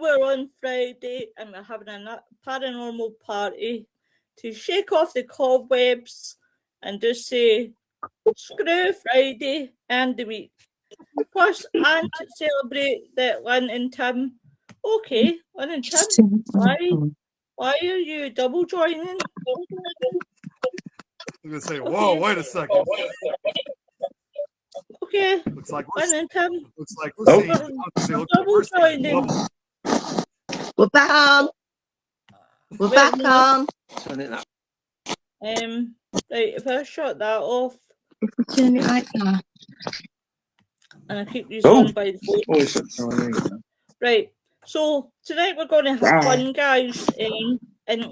we're on Friday and we're having a paranormal party to shake off the cobwebs and just say, screw Friday and the week. Plus, and to celebrate that Lynn and Tim. Okay, Lynn and Tim, why are you double joining? I'm going to say, whoa, wait a second. Okay, looks like Lynn and Tim. Looks like we're double joining. We're back on. We're back on. Right, if I shut that off. If we turn it like that. And I keep these on by the phone. Right, so tonight we're going to have fun, guys. And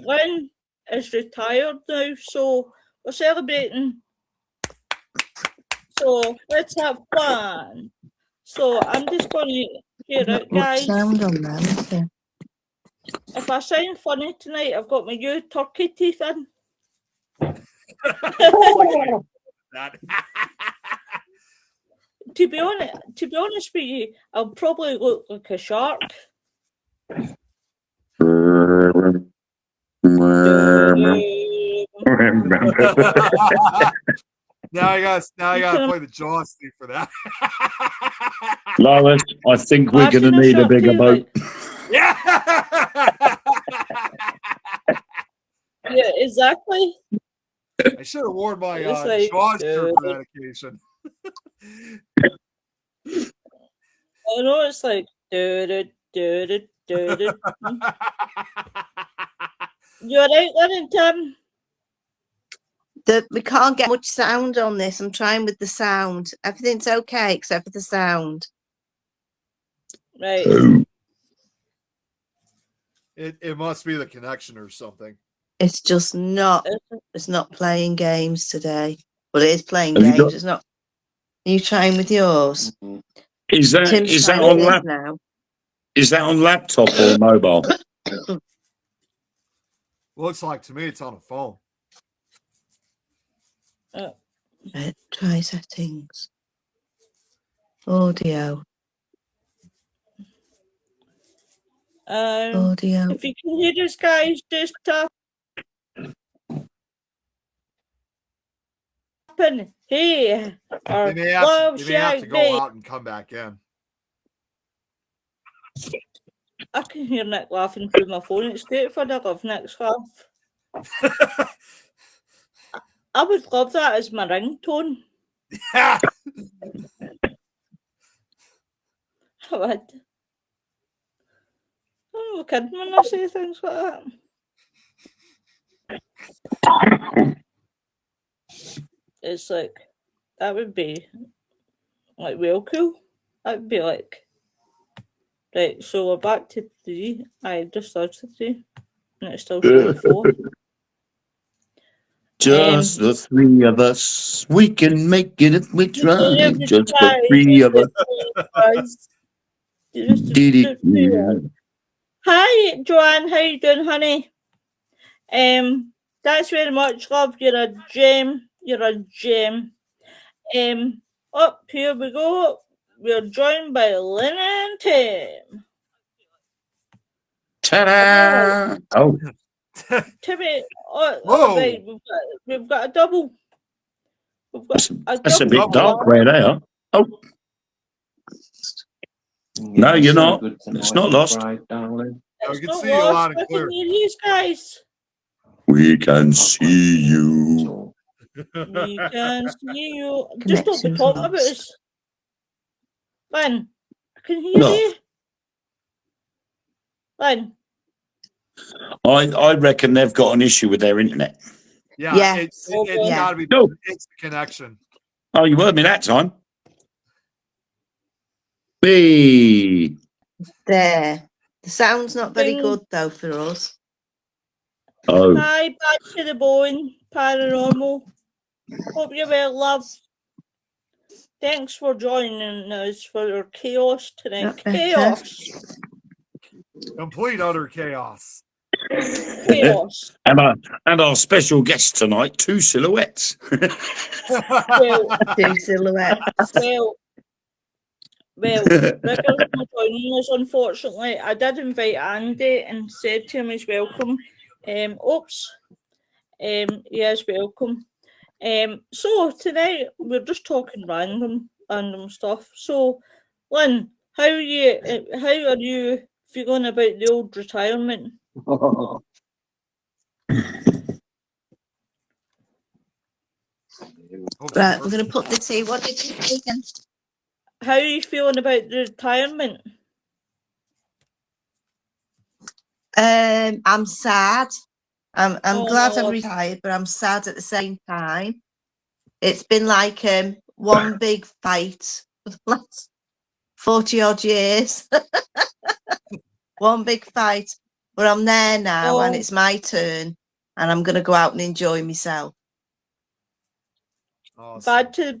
Lynn is retired now, so we're celebrating. So let's have fun. So I'm just going to hear it, guys. Sound on that, if I sound funny tonight, I've got my new turkey teeth in. To be honest with you, I'll probably look like a shark. Now I gotta play the Jaws theme for that. Lois, I think we're gonna need a bigger boat. Yeah. Yeah, exactly. I should have worn my Jaws shirt for that occasion. I know it's like You alright, Lynn, Tim? We can't get much sound on this. I'm trying with the sound. Everything's okay except for the sound. Right. It must be the connection or something. It's just not. It's not playing games today. Well, it is playing games. It's not. Are you trying with yours? Is that on now? Is that on laptop or mobile? Looks like to me it's on a phone. Try settings. Audio. Audio. If you can hear us, guys, just tap. Hey, you may have to go out and come back in. I can hear Nick laughing through my phone. It's great for the love Nick's laugh. I would love that as my ringtone. Yeah. I would. I'm not kidding when I say things like that. It's like, that would be like real cool. That would be like, right, so we're back to 3. I just started 3. And it's still showing 4. Just the 3 of us. We can make it if we try. Just the 3 of us. Hi, Joanne. How you doing, honey? Thanks very much, love. You're a gem. You're a gem. Up here we go. We're joined by Lynn and Tim. Ta-da! Oh. Timmy, right, we've got a double. That's a bit dark where they are. Oh. No, you're not. It's not lost. We can see you loud and clear. Guys. We can see you. We can see you. Just don't be talking about us. Lynn, I can hear you. Lynn. I reckon they've got an issue with their internet. Yeah. It's gotta be. It's the connection. Oh, you heard me that time. Hey. There. The sound's not very good though for us. Oh. Hi, back to the bone, paranormal. Hope you're well, love. Thanks for joining us for our chaos tonight. Chaos. Complete utter chaos. Chaos. And our special guest tonight, 2 silhouettes. Well, 2 silhouettes. Well, Well, Rickard's not joining us, unfortunately. I did invite Andy and said to him he's welcome. He is welcome. So tonight we're just talking random stuff. So, Lynn, how are you feeling about the old retirement? Right, we're going to put the tea. What did you think? How are you feeling about the retirement? I'm sad. I'm glad I'm retired, but I'm sad at the same time. It's been like one big fight for the last 40 odd years. One big fight. But I'm there now and it's my turn and I'm going to go out and enjoy myself. Awesome. Bad to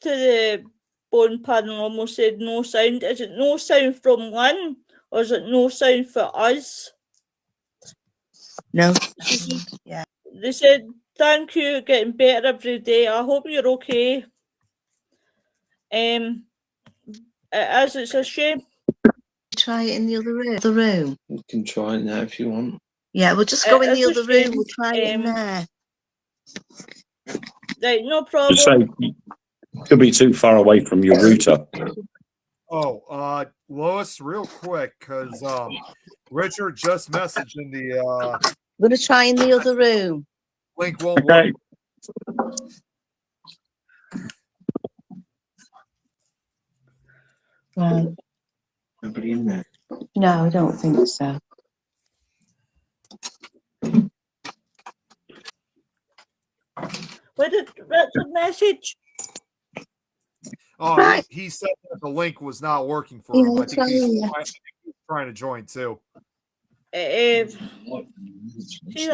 the bone paranormal said no sound. Is it no sound from Lynn or is it no sound for us? No. Yeah. They said thank you, getting better every day. I hope you're okay. It's a shame. Try it in the other room. You can try it now if you want. Yeah, we'll just go in the other room. We'll try it in there. Right, no problem. Say, could be too far away from your router. Oh, Lois, real quick, because Richard just messaged in the. I'm going to try in the other room. Link won't work. Right. Nobody in there. No, I don't think so. What did Richard message? Oh, Right. he said that the link was not working for him. I think he's trying to join too. If he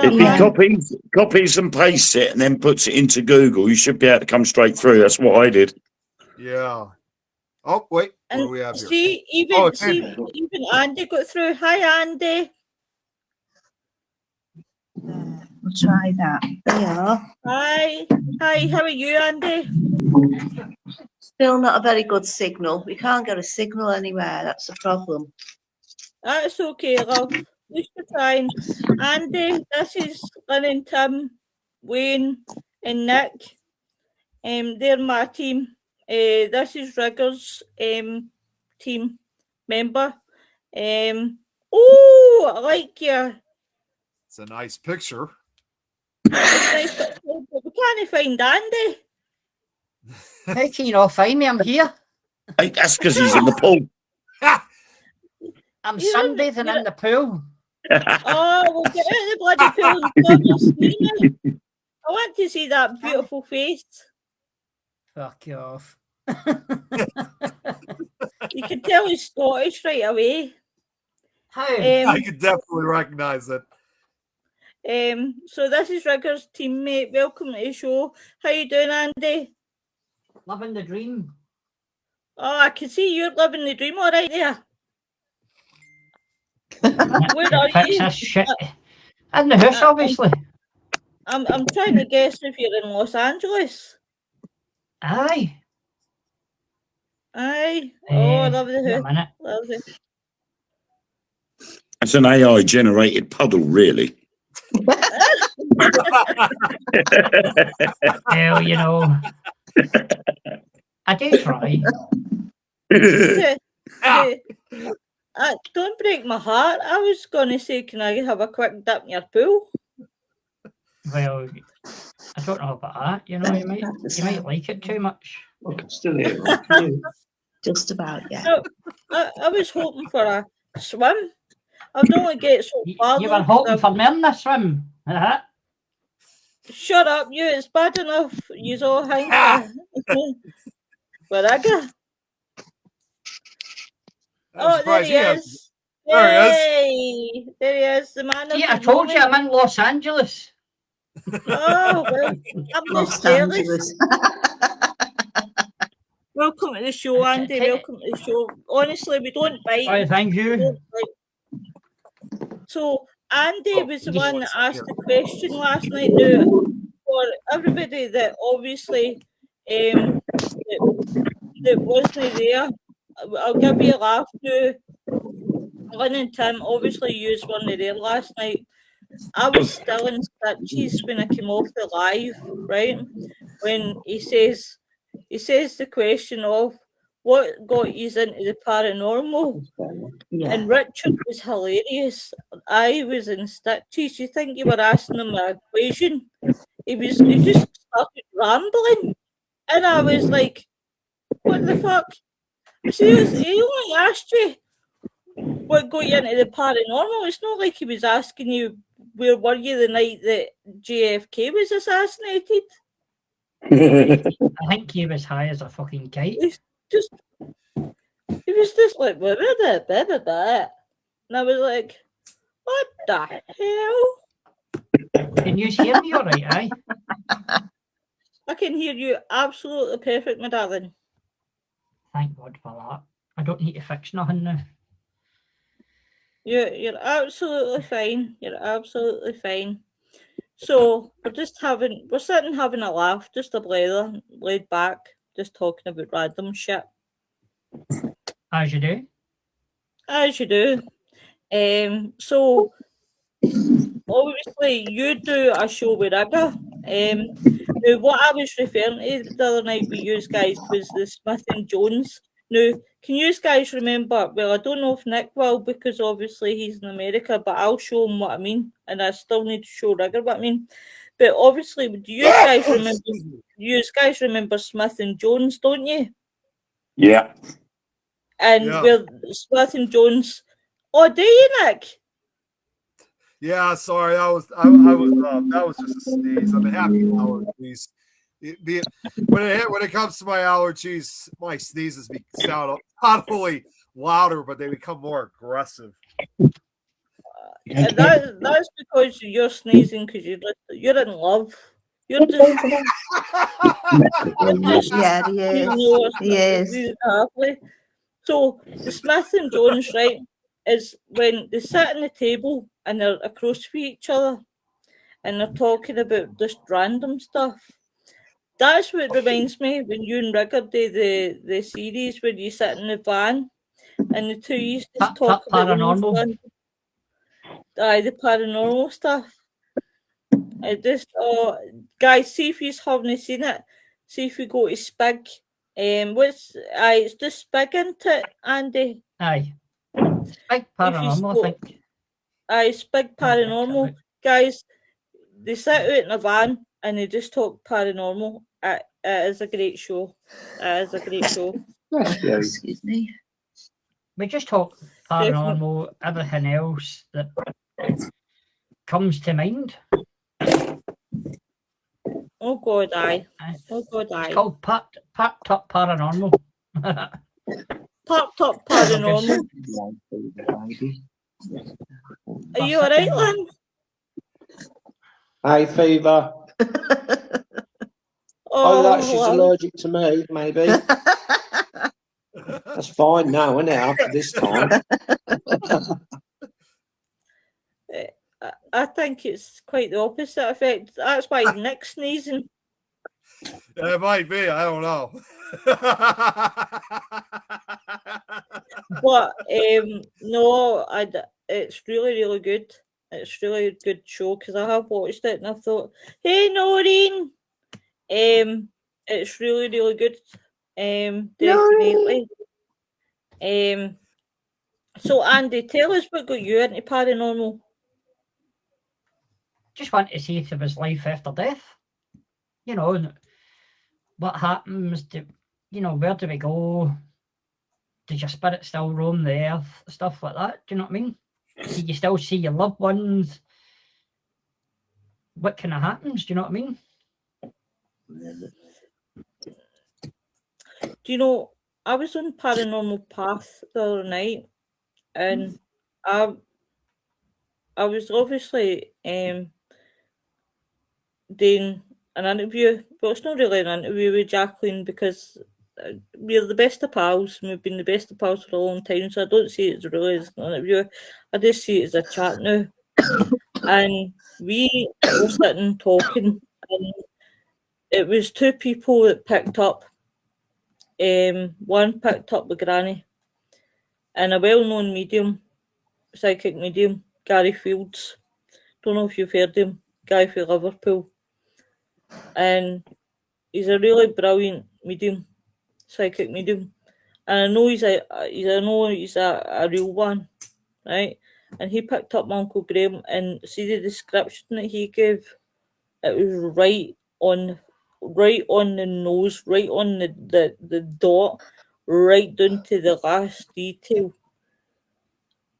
copies and pastes it and then puts it into Google, you should be able to come straight through. That's what I did. Yeah. Oh, wait. What do we have here? See, even Andy got through. Hi, Andy. We'll try that. There you are. Hi, how are you, Andy? Still not a very good signal. We can't get a signal anywhere. That's the problem. That's okay, love. At least we're trying. Andy, this is Lynn and Tim, Wayne and Nick. They're my team. This is Riggers' team member. Oh, I like you. It's a nice picture. It's nice picture, but we can't find Andy. How can you not find me? I'm here. Hey, that's because he's in the pool. I'm sunbathing in the pool. Oh, we'll get out of the bloody pool and stop your screaming. I want to see that beautiful face. Fuck you off. You can tell he's Scottish right away. How? I could definitely recognize it. So this is Riggers' teammate. Welcome to the show. How you doing, Andy? Living the dream. Oh, I can see you're living the dream all right there. Where are Fix you? this shit. In the house, obviously. I'm trying to guess if you're in Los Angeles. Aye. Aye. Oh, I love the wait a house. minute. Love it. It's an AI generated puddle, really. Well, you know, I do try. Don't break my heart. I was going to say, can I have a quick dip in your pool? Well, I don't know about that. You know, you might like it too much. Look, I'm still here. Just about, yeah. No, I was hoping for a swim. I don't want to get so far. You were hoping for me in the swim. Shut up, you. It's bad enough. You all hang Whatever. Oh, there he is. There he is. There he is. The man of See, I the told you moment. I'm in Los Angeles. Oh, well, I'm just jealous. Welcome to the show, Andy. Welcome to the show. Honestly, we don't bite. Oh, thank you. So, Andy was the one that asked the question last night. Now, for everybody that obviously that that wasn't there. I'll give you a laugh now. Lynn and Tim, obviously you weren't there last night. I was still in stitches when I came off the live, right? When he says the question of what got you into the paranormal, and Richard was hilarious. I was in stitches. You think you were asking him an equation? He just started rambling, and I was like, "What the fuck?" He only asked you what got you into the paranormal. It's not like he was asking you where were you the night that JFK was assassinated. I think he was high as a fucking kite. He was just like, blah, blah, blah, blah, blah. And I was like, what the hell? Can you hear me all right, aye? I can hear you absolutely perfect, my darling. Thank God for that. I don't need to fix nothing now. You're absolutely fine. You're absolutely fine. So we're sitting having a laugh, just a blather, laid back, just talking about random shit. As you do. As you do. So obviously you do a show with Rigger. Now what I was referring to the other night with you guys was the Smith and Jones. Now, can you guys remember? Well, I don't know if Nick will because obviously he's in America, but I'll show him what I mean, and I still need to show Rigger what I mean. But obviously, do you guys remember? You guys remember Smith and Jones, don't you? Yeah. And where Smith and Jones. Oh, do you, Nick? Yeah, sorry, that was just a sneeze. I've been having allergies. When it comes to my allergies, my sneezes sound not only louder, but they become more aggressive. And that's because you're sneezing because you're in love. You're just yes. So the Smith and Jones, right, is when they sit at the table and they're across from each other and they're talking about just random stuff. That's what reminds me when you and Rigger did the series where you sit in the van and the two used to talk about paranormal. The paranormal stuff. I just guys, see if you haven't seen it. See if you go to Spig. It's just Spig, isn't it, Andy? Aye. Spig Paranormal, I think. Aye, Spig Paranormal. Guys, they sit out in a van and they just talk paranormal. It is a great show. It is a great show. Excuse me. We just talk paranormal, everything else that comes to mind. Oh God, aye. Oh God, aye. It's called Parked Up Paranormal. Parked Up Paranormal. Are you alright, Lynn? Hay fever. Oh, that she's allergic to me, maybe. That's fine now, isn't it, after this time? I think it's quite the opposite effect. That's why Nick's sneezing. It might be. I don't know. But no, it's really, really good. It's really a good show because I have watched it and I thought, hey, Noreen, it's really, really good. Definitely. So Andy, tell us what got you into paranormal. Just want to see if there was life after death. You know, what happens? Where do we go? Does your spirit still roam the earth? Stuff like that. Do you know what I mean? Do you still see your loved ones? What kind of happens? Do you know what I mean? Do you know, I was on Paranormal Path the other night and I was obviously doing an interview, but it's not really an interview with Jacqueline because we're the best of pals and we've been the best of pals for a long time, so I don't see it as really as an interview. I just see it as a chat now. And we were sitting talking and it was two people that picked up one picked up with Granny, and a well-known medium, psychic medium, Gary Fields. Don't know if you've heard him, guy from Liverpool. And he's a really brilliant medium, psychic medium. And I know he's a real one, right? And he picked up my Uncle Graham, and see the description that he gave, it was right on the nose, right on the dot, right down to the last detail.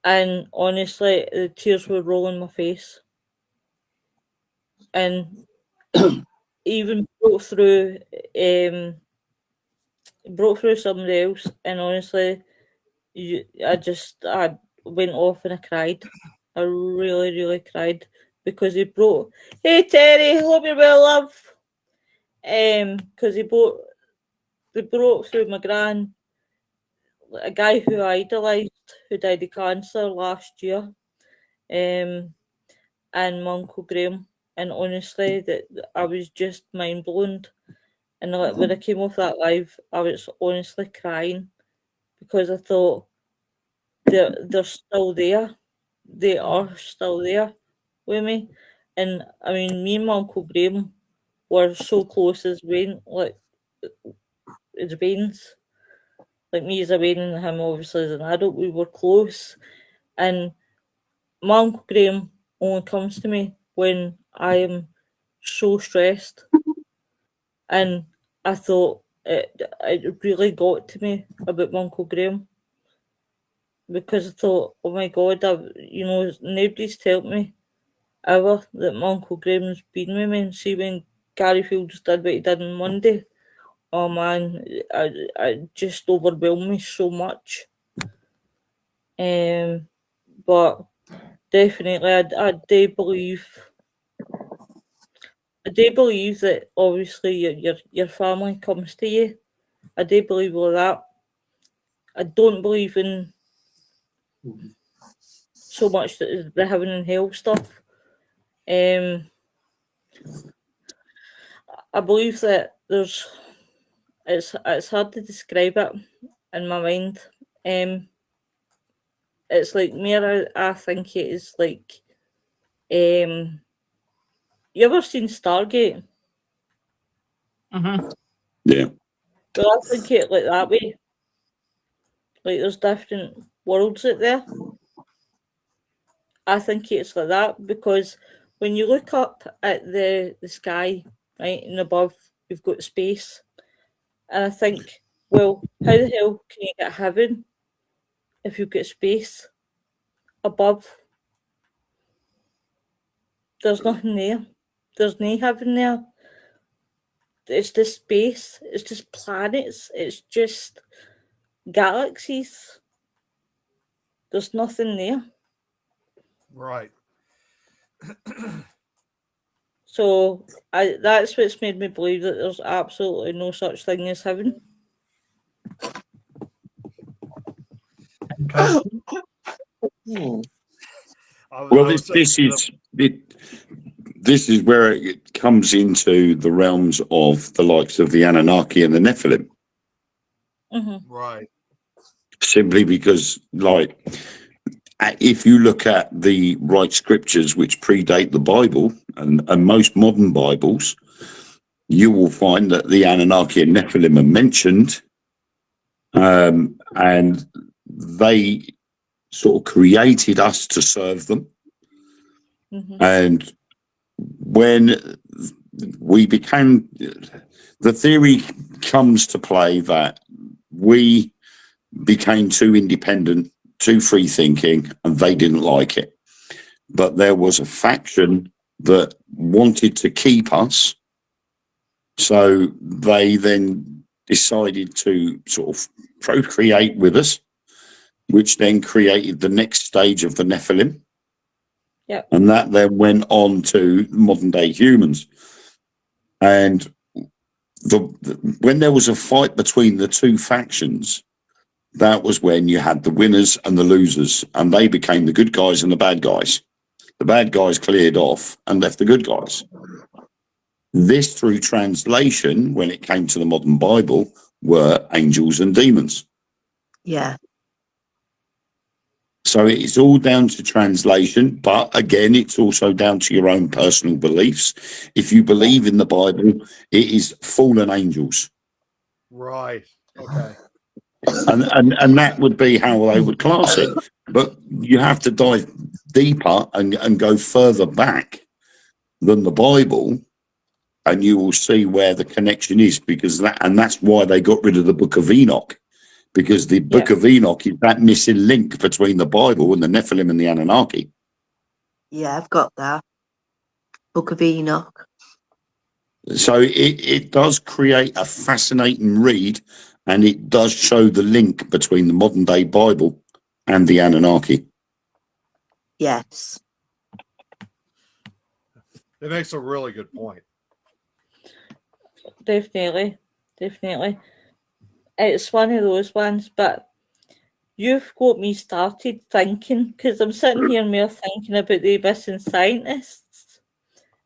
And honestly, the tears were rolling my face. And even broke through somebody else, and honestly, I went off and I cried. I really, really cried because he broke. Hey Terry, hope you're well, love. Because they broke through my gran, a guy who I idolised, who died of cancer last year, and my Uncle Graham. And honestly, that I was just mind blown. And when I came off that live, I was honestly crying because I thought they're still there. They are still there with me. And I mean, me and my Uncle Graham were so close as veins. Like me as a vein and him obviously as an adult, we were close. And my Uncle Graham only comes to me when I am so stressed. And I thought it really got to me about my Uncle Graham, because I thought, oh my God, nobody's told me ever that my Uncle Graham's been with me. And see, when Gary Fields did what he did on Monday, oh man, it just overwhelmed me so much. But definitely, I do believe that obviously your family comes to you. I do believe all that. I don't believe in so much the heaven and hell stuff. I believe that it's hard to describe it in my mind. It's like mere, I think it is like, you ever seen Stargate? Mm-hmm. Yeah. Well, I think it like that way. Like there's different worlds out there. I think it's like that because when you look up at the sky, right, and above, you've got space. And I think, well, how the hell can you get heaven if you've got space above? There's nothing there. There's no heaven there. It's just space. It's just planets. It's just galaxies. There's nothing there. Right. So that's what's made me believe that there's absolutely no such thing as heaven. Well, this is where it comes into the realms of the likes of the Anunnaki and the Nephilim. Mm-hmm. Right. Simply because, like, if you look at the right scriptures which predate the Bible and most modern Bibles, you will find that the Anunnaki and Nephilim are mentioned, and they sort of created us to serve them. Mm-hmm. And when we became, the theory comes to play that we became too independent, too free thinking, and they didn't like it. But there was a faction that wanted to keep us, so they then decided to sort of procreate with us, which then created the next stage of the Nephilim. Yeah. And that then went on to modern day humans. And when there was a fight between the two factions, that was when you had the winners and the losers, and they became the good guys and the bad guys. The bad guys cleared off and left the good guys. This, through translation, when it came to the modern Bible, were angels and demons. Yeah. So it's all down to translation, but again, it's also down to your own personal beliefs. If you believe in the Bible, it is fallen angels. Right. Okay. And that would be how they would class it. But you have to dive deeper and go further back than the Bible, and you will see where the connection is, because that's why they got rid of the Book of Enoch. Because the Book of Enoch is that missing link between the Bible and the Nephilim and the Anunnaki. Yeah, I've got that. Book of Enoch. So it does create a fascinating read, and it does show the link between the modern day Bible and the Anunnaki. Yes. It makes a really good point. Definitely. It's one of those ones, but you've got me started thinking, because I'm sitting here more thinking about the missing scientists,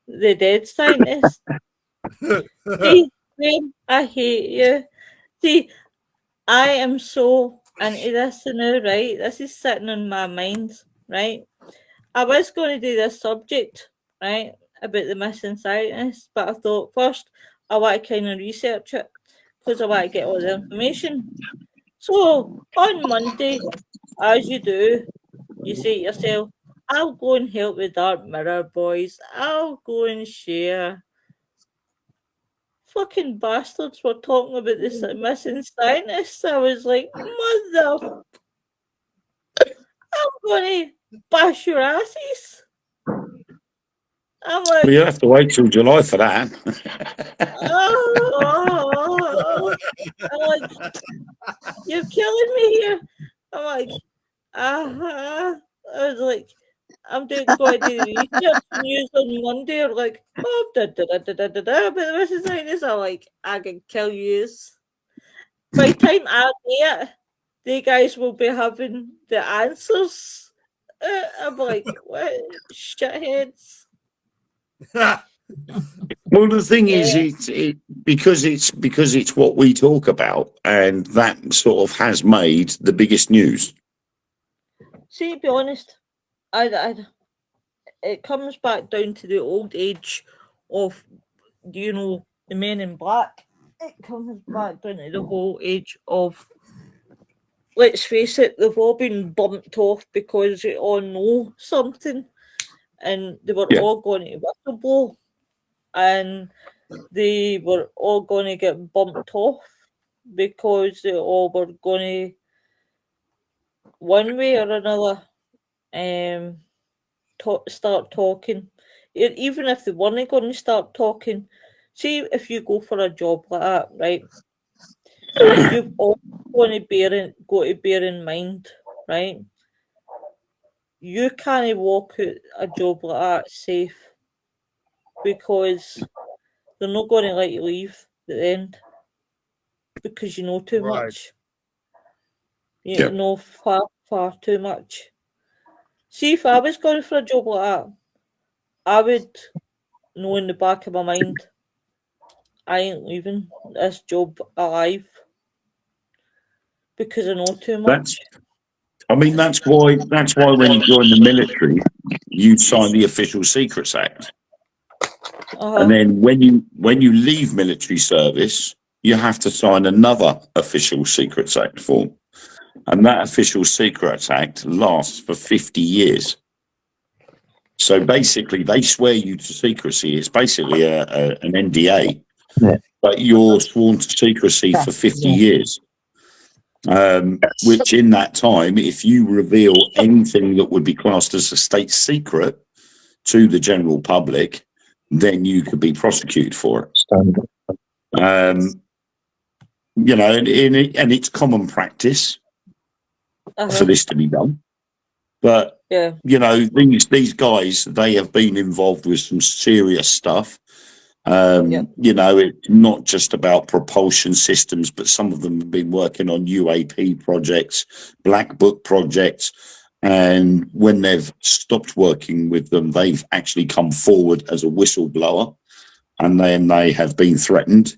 the dead scientists. See, Graham, I hate you. See, I am so into this now, right? This is sitting on my mind, right? I was going to do this subject, right, about the missing scientists, but I thought first I want to kind of research it because I want to get all the information. So on Monday, as you do, you say to yourself, I'll go and help the Dark Mirror boys. I'll go and share. Fucking bastards were talking about this missing scientists. I was like, mother, I'm gonna bash your asses. I'm like, Well, you have to wait till July for that. oh, I'm like, you're killing me here. I'm like, I was like, I'm going to do research news on Monday. I'm like, oh, but this is like this. I'm like, I can kill you. By the time I get it, the guys will be having the answers. I'm like, what shitheads? Well, the thing is, because it's what we talk about, and that sort of has made the biggest news. See, to be honest, it comes back down to the old age of, the Men in Black. It comes back down to the whole age of, let's face it, they've all been bumped off because they all know something, and they were all going to whistleblow, and they were all going to get bumped off because they all were going to, one way or another, start talking. Even if they weren't going to start talking, see, if you go for a job like that, right, you've all got to bear in mind, right, you can't walk out a job like that safe, because they're not going to let you leave at the end because you know too much. You know far too much. See, if I was going for a job like that, I would know in the back of my mind, I ain't leaving this job alive because I know too much. That's why when you join the military, you sign the Official Secrets Act. And then when you leave military service, you have to sign another Official Secrets Act form. And that Official Secrets Act lasts for 50 years. So basically, they swear you to secrecy. It's basically an NDA, but you're sworn to secrecy for 50 years. Which in that time, if you reveal anything that would be classed as a state secret to the general public, then you could be prosecuted for it. And it's common practice for this to be done. But these guys, they have been involved with some serious stuff. It's not just about propulsion systems, but some of them have been working on UAP projects, Black Book projects. And when they've stopped working with them, they've actually come forward as a whistleblower, and then they have been threatened.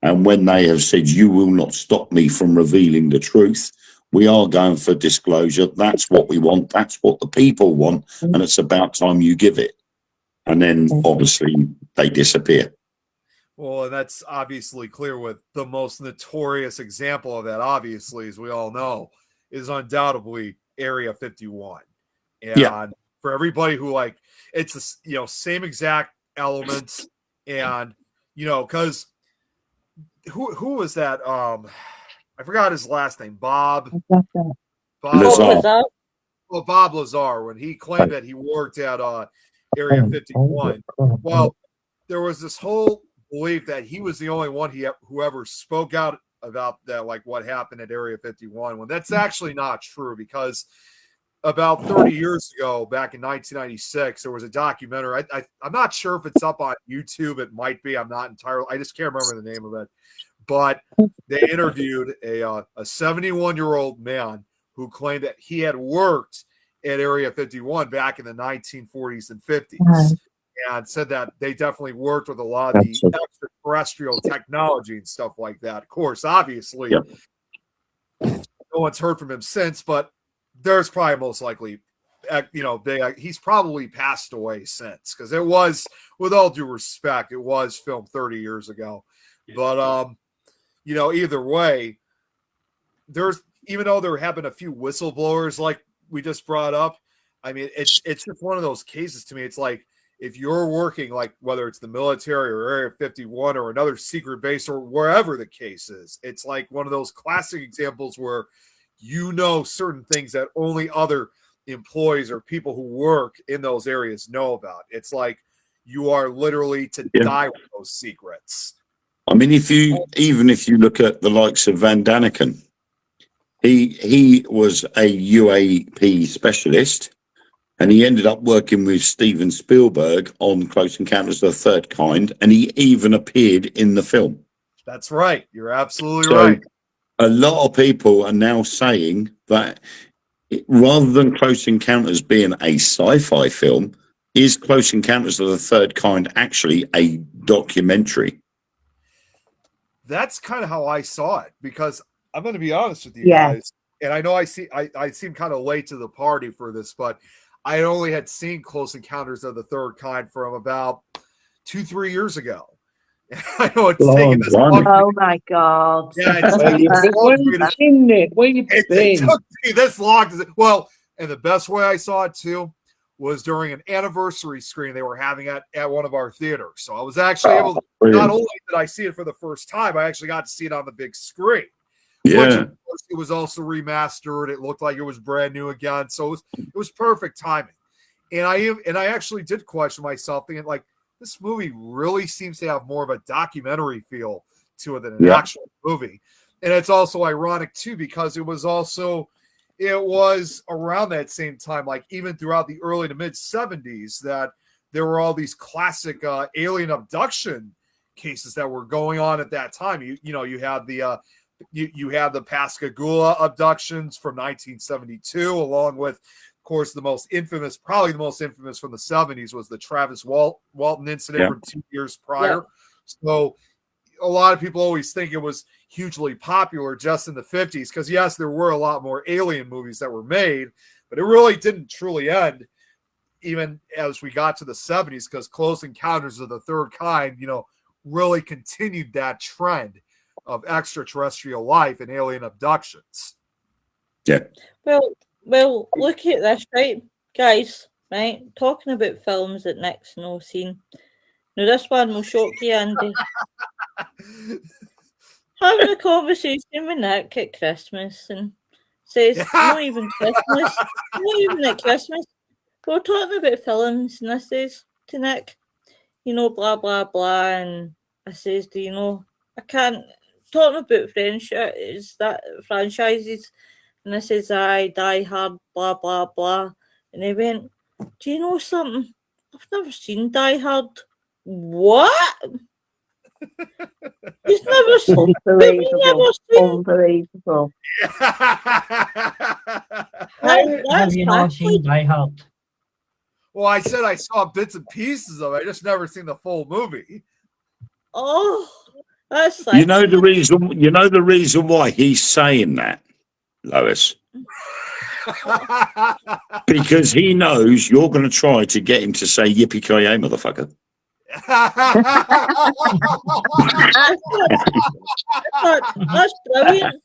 And when they have said, you will not stop me from revealing the truth, we are going for disclosure. That's what we want. That's what the people want. And it's about time you give it. And then obviously they disappear. Well, and that's obviously clear with the most notorious example of that, obviously, as we all know, is undoubtedly Area 51. And for everybody who like, it's the same exact elements, and because who was that? I forgot his last name. Bob Lazar. Well, Bob Lazar, when he claimed that he worked at Area 51. Well, there was this whole belief that he was the only one who ever spoke out about that, like what happened at Area 51. When that's actually not true, because about 30 years ago, back in 1996, there was a documentary. I'm not sure if it's up on YouTube. It might be. I'm not entirely. I just can't remember the name of it. But they interviewed a 71-year-old man who claimed that he had worked at Area 51 back in the 1940s and 50s, and said that they definitely worked with a lot of the extraterrestrial technology and stuff like that. Of course, obviously, no one's heard from him since, but there's probably most likely, he's probably passed away since, because it was, with all due respect, it was filmed 30 years ago. But, either way, even though there have been a few whistleblowers like we just brought up, I mean, it's just one of those cases to me. It's like, if you're working, like whether it's the military or Area 51 or another secret base or wherever the case is, it's like one of those classic examples where certain things that only other employees or people who work in those areas know about. It's like you are literally to die with those secrets. I mean, if you look at the likes of Van Daniken, he was a UAP specialist, and he ended up working with Steven Spielberg on Close Encounters of the Third Kind, and he even appeared in the film. That's right. You're absolutely right. A lot of people are now saying that rather than Close Encounters being a sci-fi film, is Close Encounters of the Third Kind actually a documentary? That's kind of how I saw it, because I'm going to be honest with you guys, and I know I seem kind of late to the party for this, but I only had seen Close Encounters of the Third Kind from about 2-3 years ago. I know it's taken this long. Oh my God. Yeah, Where you it took me this long. Well, and the best way I saw it too was during an anniversary screening they were having at one of our theaters. So I was actually able to, not only did I see it for the first time, I actually got to see it on the big screen. Yeah. Which, of course, it was also remastered. It looked like it was brand new again. So it was perfect timing. And I actually did question myself, thinking, like, this movie really seems to have more of a documentary feel to it than an actual movie. And it's also ironic, too, because it was around that same time, like even throughout the early to mid 70s, that there were all these classic alien abduction cases that were going on at that time. You had the Pascagoula abductions from 1972, along with, of course, probably the most infamous from the 70s was the Travis Walton incident from 2 years prior. Yeah. So a lot of people always think it was hugely popular just in the 50s, because yes, there were a lot more alien movies that were made, but it really didn't truly end even as we got to the 70s, because Close Encounters of the Third Kind, really continued that trend of extraterrestrial life and alien abductions. Yeah. Well, look at this, right, guys, right? Talking about films that Nick's no seen. Now, this one will shock you, Andy. Having a conversation with Nick at Christmas and says, not even Christmas, not even at Christmas. We're talking about films, and I says to Nick, blah, blah, blah, and I says, I can't, talking about franchises, and I says, Die Hard, blah, blah, blah, and he went, do you know something? I've never seen Die Hard. What? He's never seen. Unbelievable. Have you not seen Die Hard? Well, I said I saw bits and pieces of it. I just never seen the full movie. Oh, That's You know the sexist. reason. You know the reason why he's saying that, Lois, because he knows you're going to try to get him to say "yippee ki yay, motherfucker." That's brilliant.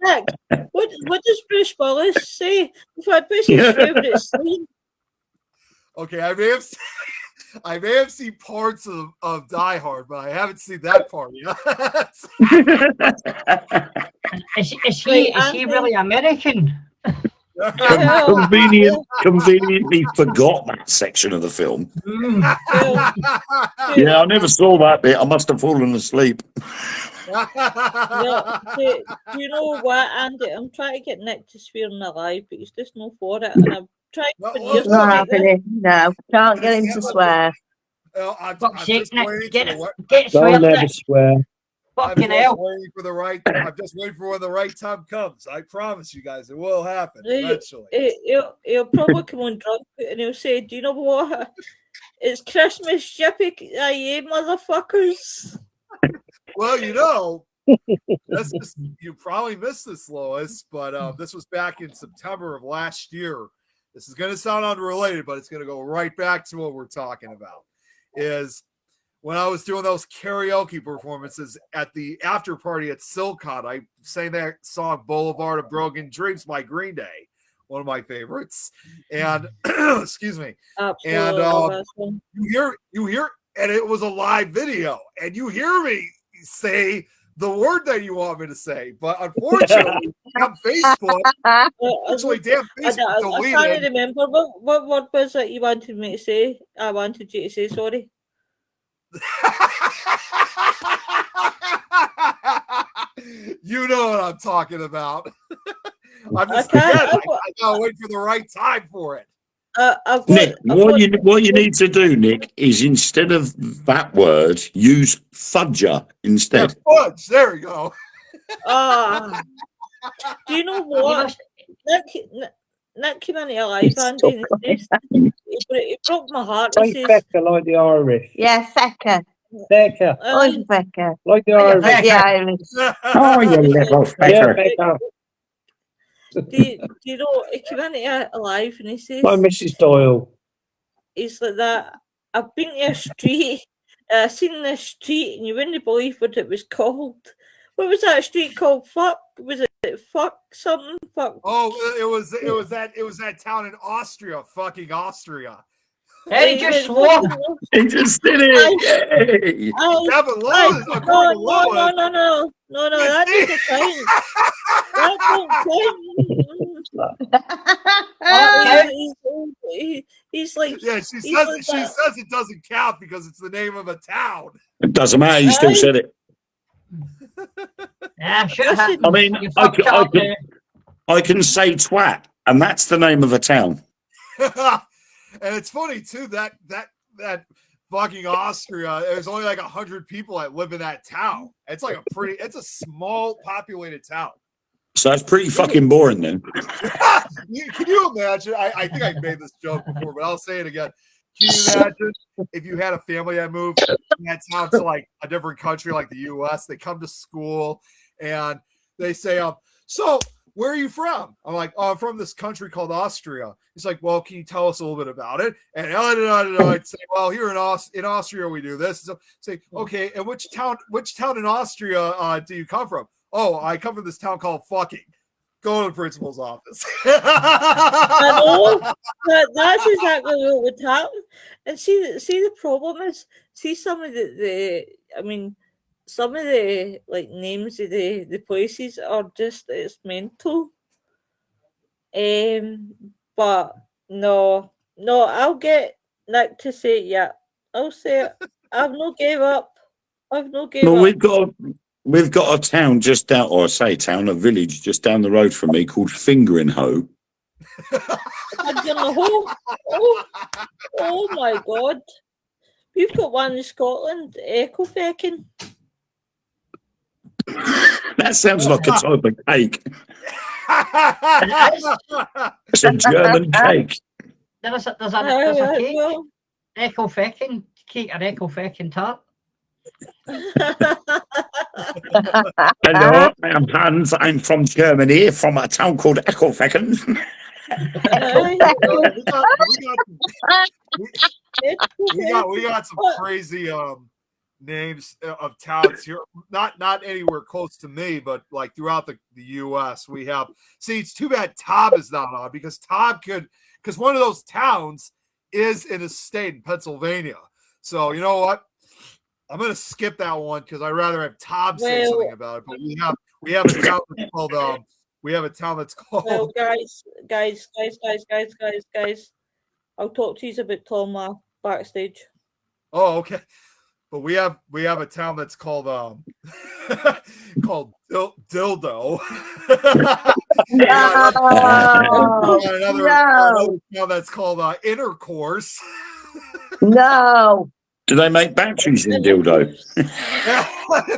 Nick, what does Bruce Willis say? In fact, what's his favourite scene? Okay, I may have seen parts of Die Hard, but I haven't seen that part yet. Is Wait, he really American? Conveniently forgot that section of the film. Well, Yeah, I never saw that bit. I must have fallen asleep. yeah, do you know what, Andy? I'm trying to get Nick to swear in the live, but he's just not for it. And I'm trying No, for well, years to Not make this. happening. No, can't get him to swear. I'm Fuck's sake, just Nick, waiting get for the Get Don't swear, never Nick. swear. Fucking hell. I'm just waiting for when the right time comes. I promise you guys, it will happen Right. eventually. He'll probably come on drunk and he'll say, "Do you know what? It's Christmas, yippee yay, motherfuckers!" Well, you probably missed this, Lois, but this was back in September of last year. This is going to sound unrelated, but it's going to go right back to what we're talking about. Is when I was doing those karaoke performances at the after party at Silcon, I sang that song "Boulevard of Broken Dreams" by Green Day, one of my favorites. And excuse me. Absolutely. And you hear, and it was a live video, and you hear me say the word that you want me to say, but unfortunately, on Facebook, actually, damn Facebook I deleted. can't remember what word was it you wanted me to say. I wanted you to say sorry. You know what I'm talking about. I'm just I I gotta wait for the right time for it. Nick, what you need to do, Nick, is instead of that word, use fudger instead. Yeah, fudge. There we go. Do you know what? Nick came into life, Andy. It broke my heart. He Say says, fecker like the Irish. Yeah, fecker. Fecker. Oh, fecker. Like the Like Irish. The Irish. Oh, you little Yeah, fecker. fecker. do you know, he came into life and he says, Like Mrs. Doyle. he's like that. I've been to a street, seen this street, and you wouldn't believe what it was called. What was that street called? Fuck? Was it fuck something? Fuck. Oh, it was that town in Austria, fucking Austria. Hey, he just swore. He just did it. Yay. Yeah, but Lois, according to Lois, No, that doesn't count. That don't count. He's like, yeah, she says it doesn't count because it's the name of a town. It doesn't matter. You still said it. Yeah, sure. Listen, I mean, I can say twat, and that's the name of a town. And it's funny too that fucking Austria. There's only like 100 people that live in that town. It's like it's a small populated town. So that's pretty fucking boring then. Can you imagine? I think I made this joke before, but I'll say it again. Can you imagine if you had a family that moved from that town to like a different country like the US? They come to school and they say, so where are you from? I'm like, oh, I'm from this country called Austria. He's like, well, can you tell us a little bit about it? And I'd say, well, here in Austria we do this. So say, okay, and which town in Austria do you come from? Oh, I come from this town called fucking. Go to the principal's office. I know. That's exactly what would happen. And see, the problem is, some of some of the like names of the places are just, it's mental. But no, I'll get Nick to say it. Yeah, I'll say it. I've no gave up. Well, we've got a town just down, or I say town, a village just down the road from me called Fingering Hoe. Oh my God. We've got one in Scotland, Ecofecking. That sounds like a type of cake. It's a German cake. There's a cake. Ecofecking cake or Ecofecking tart. Hello, I'm Hans. I'm from Germany, from a town called Eckelfecken. We got some crazy names of towns here. Not anywhere close to me, but like throughout the US we have. See, it's too bad Tom is not on, because one of those towns is in a state in Pennsylvania. So you know what? I'm gonna skip that one because I'd rather have Tom say something about it. But we have a town that's called Well, guys, I'll talk to you about Tom backstage. Oh, okay. But we have a town that's called called Dildo. Another town that's called Intercourse. No. Do they make batteries in dildo?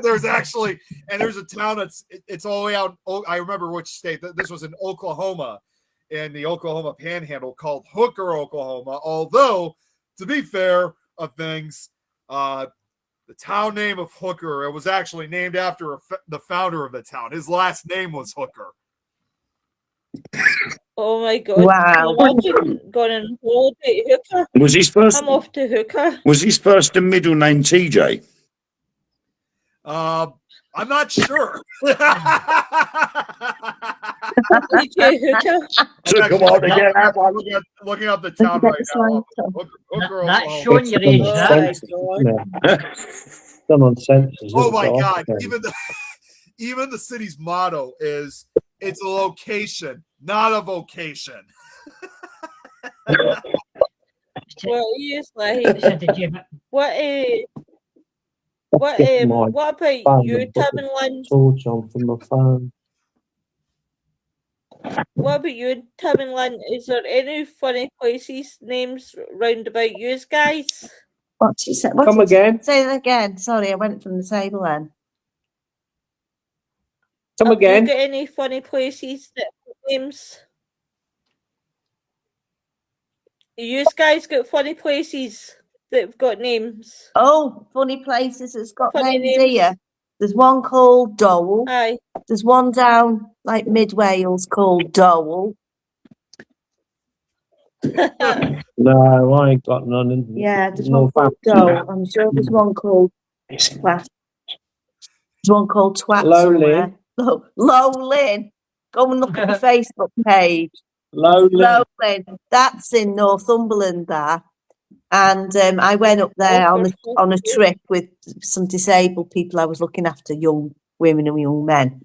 There's a town it's all the way out. I remember which state. This was in Oklahoma, in the Oklahoma Panhandle, called Hooker, Oklahoma. Although, to be fair of things, the town name of Hooker, it was actually named after the founder of the town. His last name was Hooker. Oh my God! Wow! Going on holiday to Hooker. Was his first? I'm off to Hooker. Was his first and middle name TJ? I'm not sure. TJ Hooker. Took him all to get that one. Looking up the town right now. Hooker, That's showing your age. Someone censors. Oh my God! Even the city's motto is, "It's a location, not a vocation." Well, yes, like what about you, Tim and Lynn? Torch on from my phone. What about you, Tim and Lynn? Is there any funny places names round about you guys? What she said? Come again. Say that again. Sorry, I went from the table then. Come again. Have you got any funny places that have names? You guys got funny places that have got names? Oh, funny places that's got Funny names names. here. There's one called Dole. Aye. There's one down like mid Wales called Dole. No, I ain't got none. In Yeah, there's no one called Dole. I'm sure there's one called Twat. There's one called Twat somewhere. Lowlin. Go and look at the Facebook page. Lowlin. That's in Northumberland there. And I went up there on a trip with some disabled people. I was looking after young women and young men.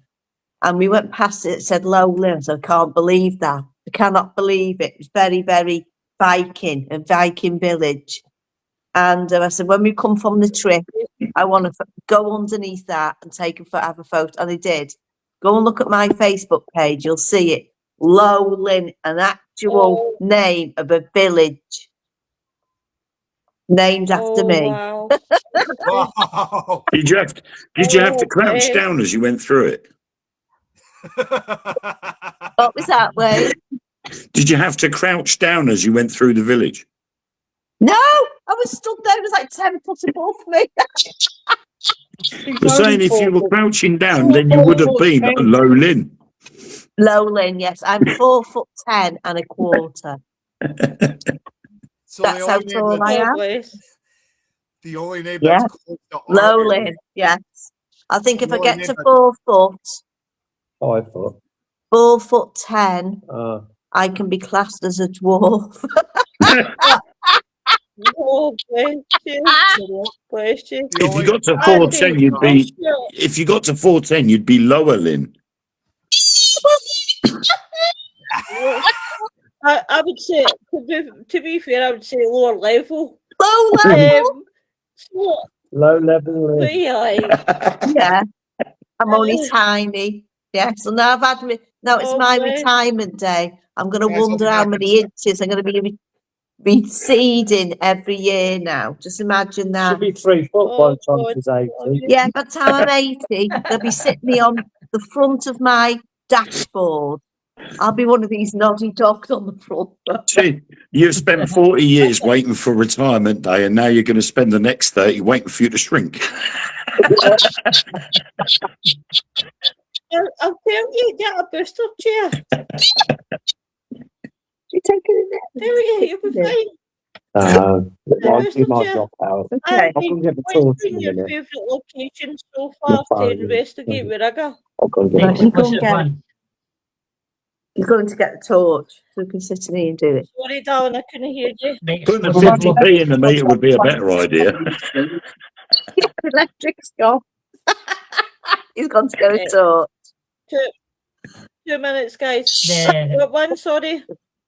And we went past it, said Lowlin. So I can't believe that. I cannot believe it. It was very, very Viking, a Viking village. And I said, when we come from the trip, I want to go underneath that and have a photo. And I did. Go and look at my Facebook page. You'll see it. Lowlin, an actual name of a village named after me. Wow. Wow. Did you have to crouch down as you went through it? What was that, Wade? Did you have to crouch down as you went through the village? No, I was stood there. It was like 10 foot above me. You're saying if you were crouching down, then you would have been Lowlin. Lowlin, yes. I'm 4'10" and a quarter. So That's how tall I am. The only name Yeah. that's close to Lowlin, yes. I think if I get to 4 foot, 5 foot. 4'10", I can be classed as a dwarf. Oh, bless you. If you got to 4'10", you'd be. If you got to 4'10", you'd be lower, Lynn. I would say, to be fair, I would say lower level. Low level? Low level. Yeah. I'm only tiny. Yes. So now it's my retirement day. I'm going to wonder how many inches I'm going to be receding every year now. Just imagine that. Should be 3 foot by the time she's 80. Yeah, by the time I'm 80, they'll be sitting me on the front of my dashboard I'll be one of these noddy dogs on the front. See, you've spent 40 years waiting for retirement day, and now you're going to spend the next 30 waiting for you to shrink. I'll tell you, get a booster chair. You taking it? There we go, you'll be fine. You might drop out. Okay. I'll go and get the What's torch been in a your minute. favourite location so far to phone. investigate with Rigger? I'll go and get Next, you it. go what's and it get it. one? You're going to get the torch so we can sit in here and do it. Sorry, darling, I couldn't hear you. The Putting a exclusive 50p in the meter would be a better idea. The electric's gone. He's gone to get a torch. 2 minutes, guys. The- What one, sorry?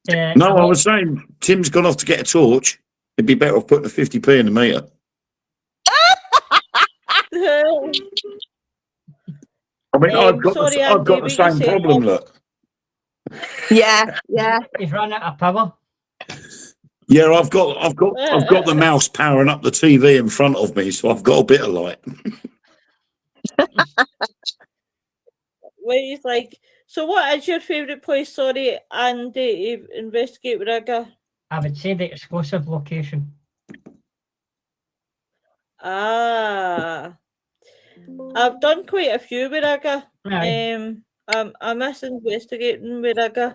No, I was saying Tim's gone off to get a torch. It'd be better off putting a 50p in the meter. I mean, I've got sorry, the, I've got Andy, the what you same saying? problem. Look, Yeah. He's run out of power. yeah, I've got the mouse powering up the TV in front of me, so I've got a bit of light. Where he's like, so what is your favourite place, sorry, Andy, to investigate with Rigger? I would say the exclusive location. Ah. I've done quite a few with Rigger. Aye. I miss investigating with Rigger.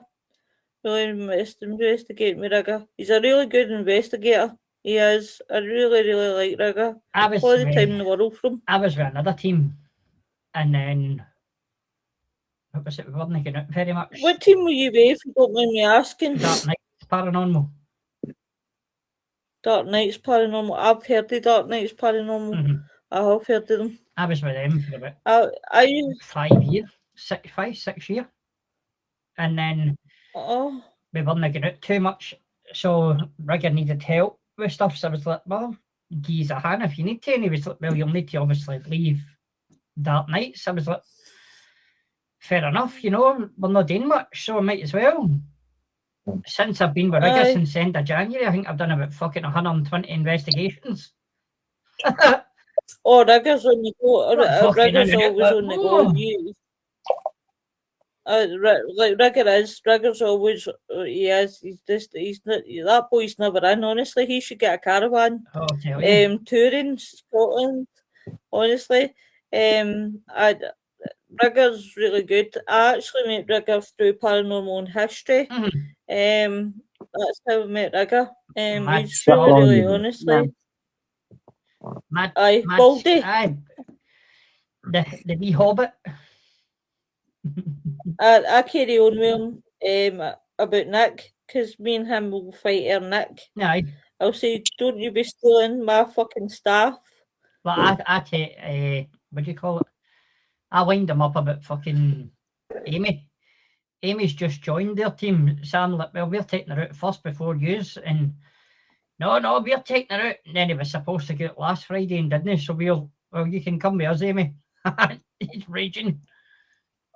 Really miss investigating with Rigger. He's a really good investigator. He is. I really, really like Rigger. I was All the with, time in the world from. I was with another team, and then what was it? We weren't getting out very much. What team were you with, if you don't mind me asking? Dark Knights Paranormal. Dark Knights Paranormal. I've heard of Dark Knights Paranormal. Mhm. I have heard of them. I was with them for about I use 5 years, 6 years, and then we weren't getting out too much, so Rigger needed help with stuff. So I was like, well, give us a hand if you need to. And he was like, well, you'll need to obviously leave Dark Knights. I was like, fair enough, you know, we're not doing much, so I might as well. Since I've been with Rigger Aye. since the end of January, I think I've done about fucking 120 investigations. Oh, Rigger's on the go. Not fucking Rigger's in it, always but- on the go. You, like Rigger is. Rigger's always. He is. He's just. He's not. That boy's never in. Honestly, he should get a caravan. I'll tell you. Touring Scotland. Honestly, Rigger's really good. I actually met Rigger through Paranormal and History. Mhm. That's how I met Rigger. Mad He's shot. really, honestly. Mad, Aye, mad, Baldy. aye. The wee hobbit. I carry on with him about Nick, because me and him will fight our Nick. Aye. I'll say, don't you be stealing my fucking staff. Well, I take, what do you call it? I wind them up about fucking Amy. Amy's just joined their team. So I'm like, well, we're taking her out first before yous. And no, we're taking her out. And then he was supposed to go out last Friday and didn't he? So well, you can come with us, Amy. He's raging.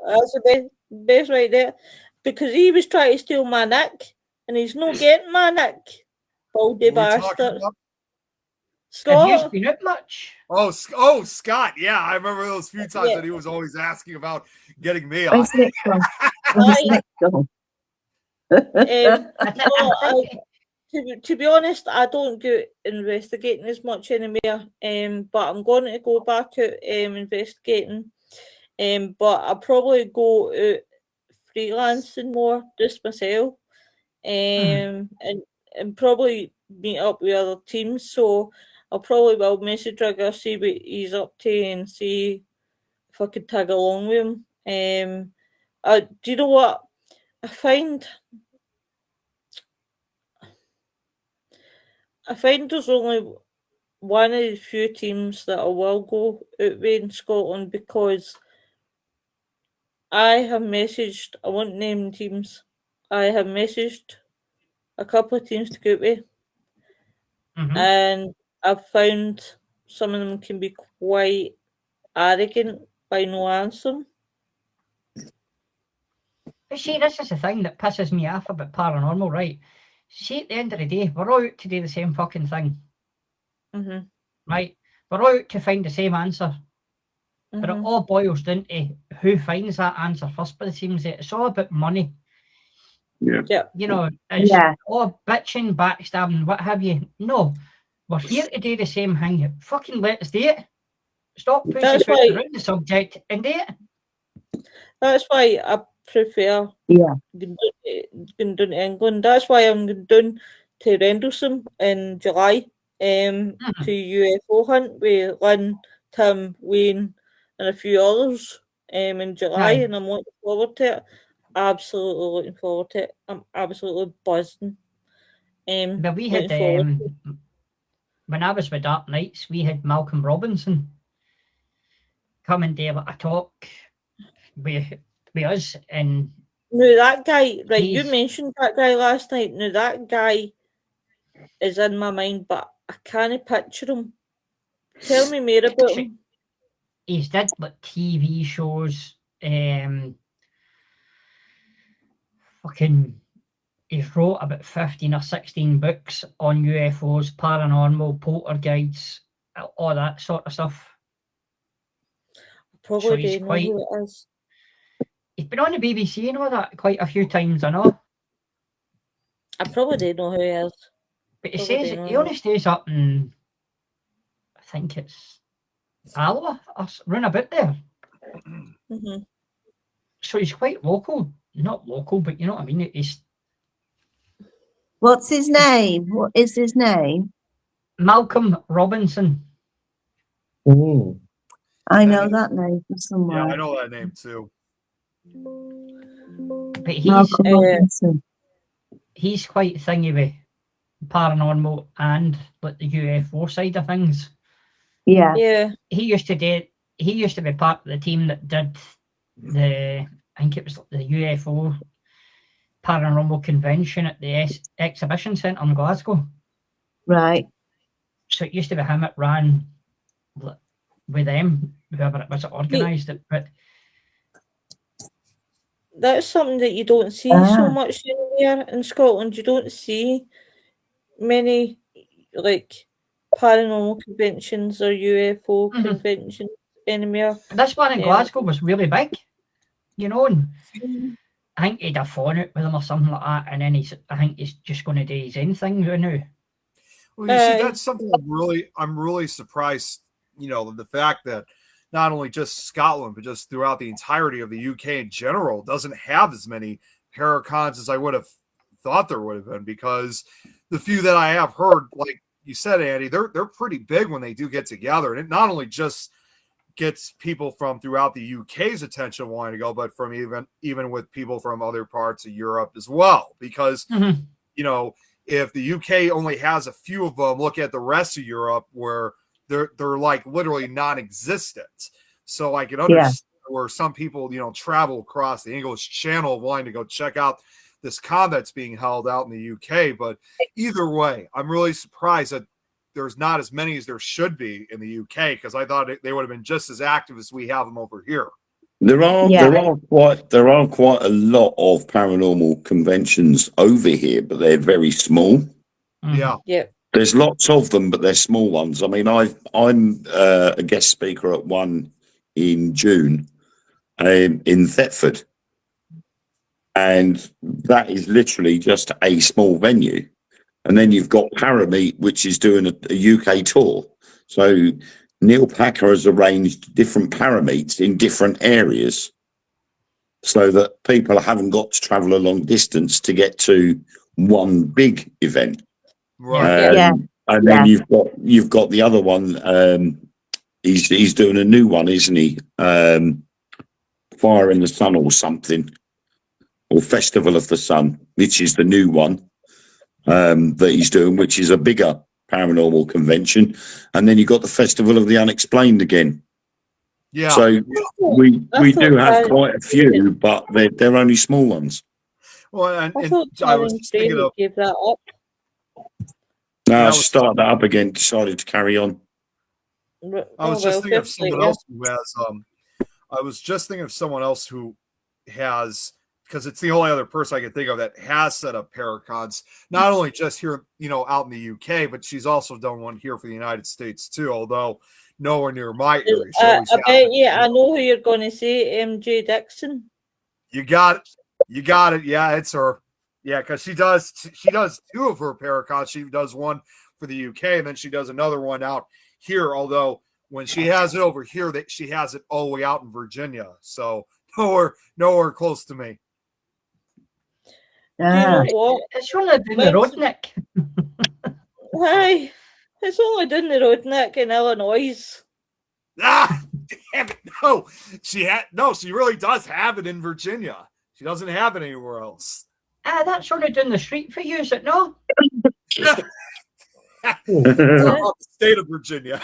That's the best right there. Because he was trying to steal my Nick, and he's not getting my Nick. Baldy What are we talking bastard. about? Have you Scott, been out much? Oh, Scott. Yeah, I remember those few times Yeah. that he was always asking about getting me on. Where's Nick gone? Where's Nick gone? to be honest, I don't go investigating as much anymore. But I'm going to go back out investigating. But I'll probably go out freelancing more, just myself. And probably meet up with other teams. So I'll probably will message Rigger, see what he's up to, and see if I could tag along with him. Do you know what I find? I find there's only one of the few teams that I will go out with in Scotland, because I have messaged, I won't name teams, I have messaged a couple of teams to go out with, and I've found some of them can be quite arrogant by no answer. But see, this is the thing that pisses me off about paranormal, right? See, at the end of the day, we're all out to do the same fucking thing. Right? We're all out to find the same answer. But it all boils down to who finds that answer first by the seams of it. It's all about money. Yeah. You know, it's Yeah. bitching, backstabbing, what have you. No, we're here to do the same thing. Fucking let's do it. Stop That's pussyfooting why. around the subject and do it. That's why I prefer Yeah. going down to England. That's why I'm going down to Rendlesham in July. To UFO hunt with Lynn, Tim, Wayne, and a few others. In July, Aye. and I'm looking forward to it. Absolutely looking forward to it. I'm absolutely buzzing. But we Looking had, forward. when I was with Dark Knights, we had Malcolm Robinson come and do a talk with us, and Now that guy, right? You he's mentioned that guy last night. Now that guy is in my mind, but I can't picture him. Tell me more about him. he's did like TV shows, fucking he's wrote about 15 or 16 books on UFOs, paranormal, poltergeists, all that sort of stuff. Probably So he's don't know who it is. he's been on the BBC and all that quite a few times, I know. I probably don't know who he is. But he Probably says don't he know. only stays up in, I think it's Alloa, or run about there. Mm-hmm. So he's quite local. Not local, but you know what I mean? He's What's his name? What is his name? Malcolm Robinson. Mm. I know that name from Yeah, somewhere. I know that name too. But Malcolm Robinson. he's quite thingy with paranormal and like the UFO side of things. Yeah. Yeah. He used to be part of the team that did I think it was the UFO paranormal convention at the exhibition centre in Glasgow. Right. So it used to be him that ran with them, whoever it was that organised it. But that's something that you don't see so much anywhere in Scotland. You don't see many like paranormal conventions or UFO conventions anywhere. This one in Glasgow was really big, you know, and I think he'd have phone out with him or something like that, and then I think he's just going to do his own thing now. Well, you see, that's something I'm really surprised, you know, the fact that not only just Scotland, but just throughout the entirety of the UK in general doesn't have as many paracons as I would have thought there would have been, because the few that I have heard, like you said, Andy, they're pretty big when they do get together. And it not only just gets people from throughout the UK's attention wanting to go, but from even with people from other parts of Europe as well. Because, you know, if the UK only has a few of them, look at the rest of Europe where they're like literally non-existent. So I can understand where some people, you know, travel across the English Channel wanting to go check out this con that's being held out in the UK. But either way, I'm really surprised that there's not as many as there should be in the UK, because I thought they would have been just as active as we have them over here. There are quite a lot of paranormal conventions over here, but they're very small. Yeah. There's lots of them, but they're small ones. I mean, I'm a guest speaker at one in June in Thetford, and that is literally just a small venue. And then you've got Parameet, which is doing a UK tour. So Neil Packer has arranged different parameets in different areas so that people haven't got to travel a long distance to get to one big event. Right. And then you've got the other one. He's doing a new one, isn't he? Fire in the Sun or something, or Festival of the Sun, which is the new one that he's doing, which is a bigger paranormal convention. And then you've got the Festival of the Unexplained again. Yeah. So we do have quite a few, but they're only small ones. Well, and I was thinking of give that up. No, I started that up again. Decided to carry on. I was just thinking of someone else who has. I was just thinking of someone else who has, because it's the only other person I can think of that has set up paracons, not only just here, you know, out in the UK, but she's also done one here for the United States too, although nowhere near my area. I know who you're going to say, MJ Dixon. You got it. Yeah, it's her. Yeah, because she does two of her paracots. She does one for the UK, and then she does another one out here. Although when she has it over here, that she has it all the way out in Virginia, so nowhere close to me. Do you know Ah, what? It's only down the road, Nick. Hi, it's only down the road, Nick, in Illinois. Ah, damn it! She really does have it in Virginia. She doesn't have it anywhere else. That's only down the street for you, is it no? The state of Virginia.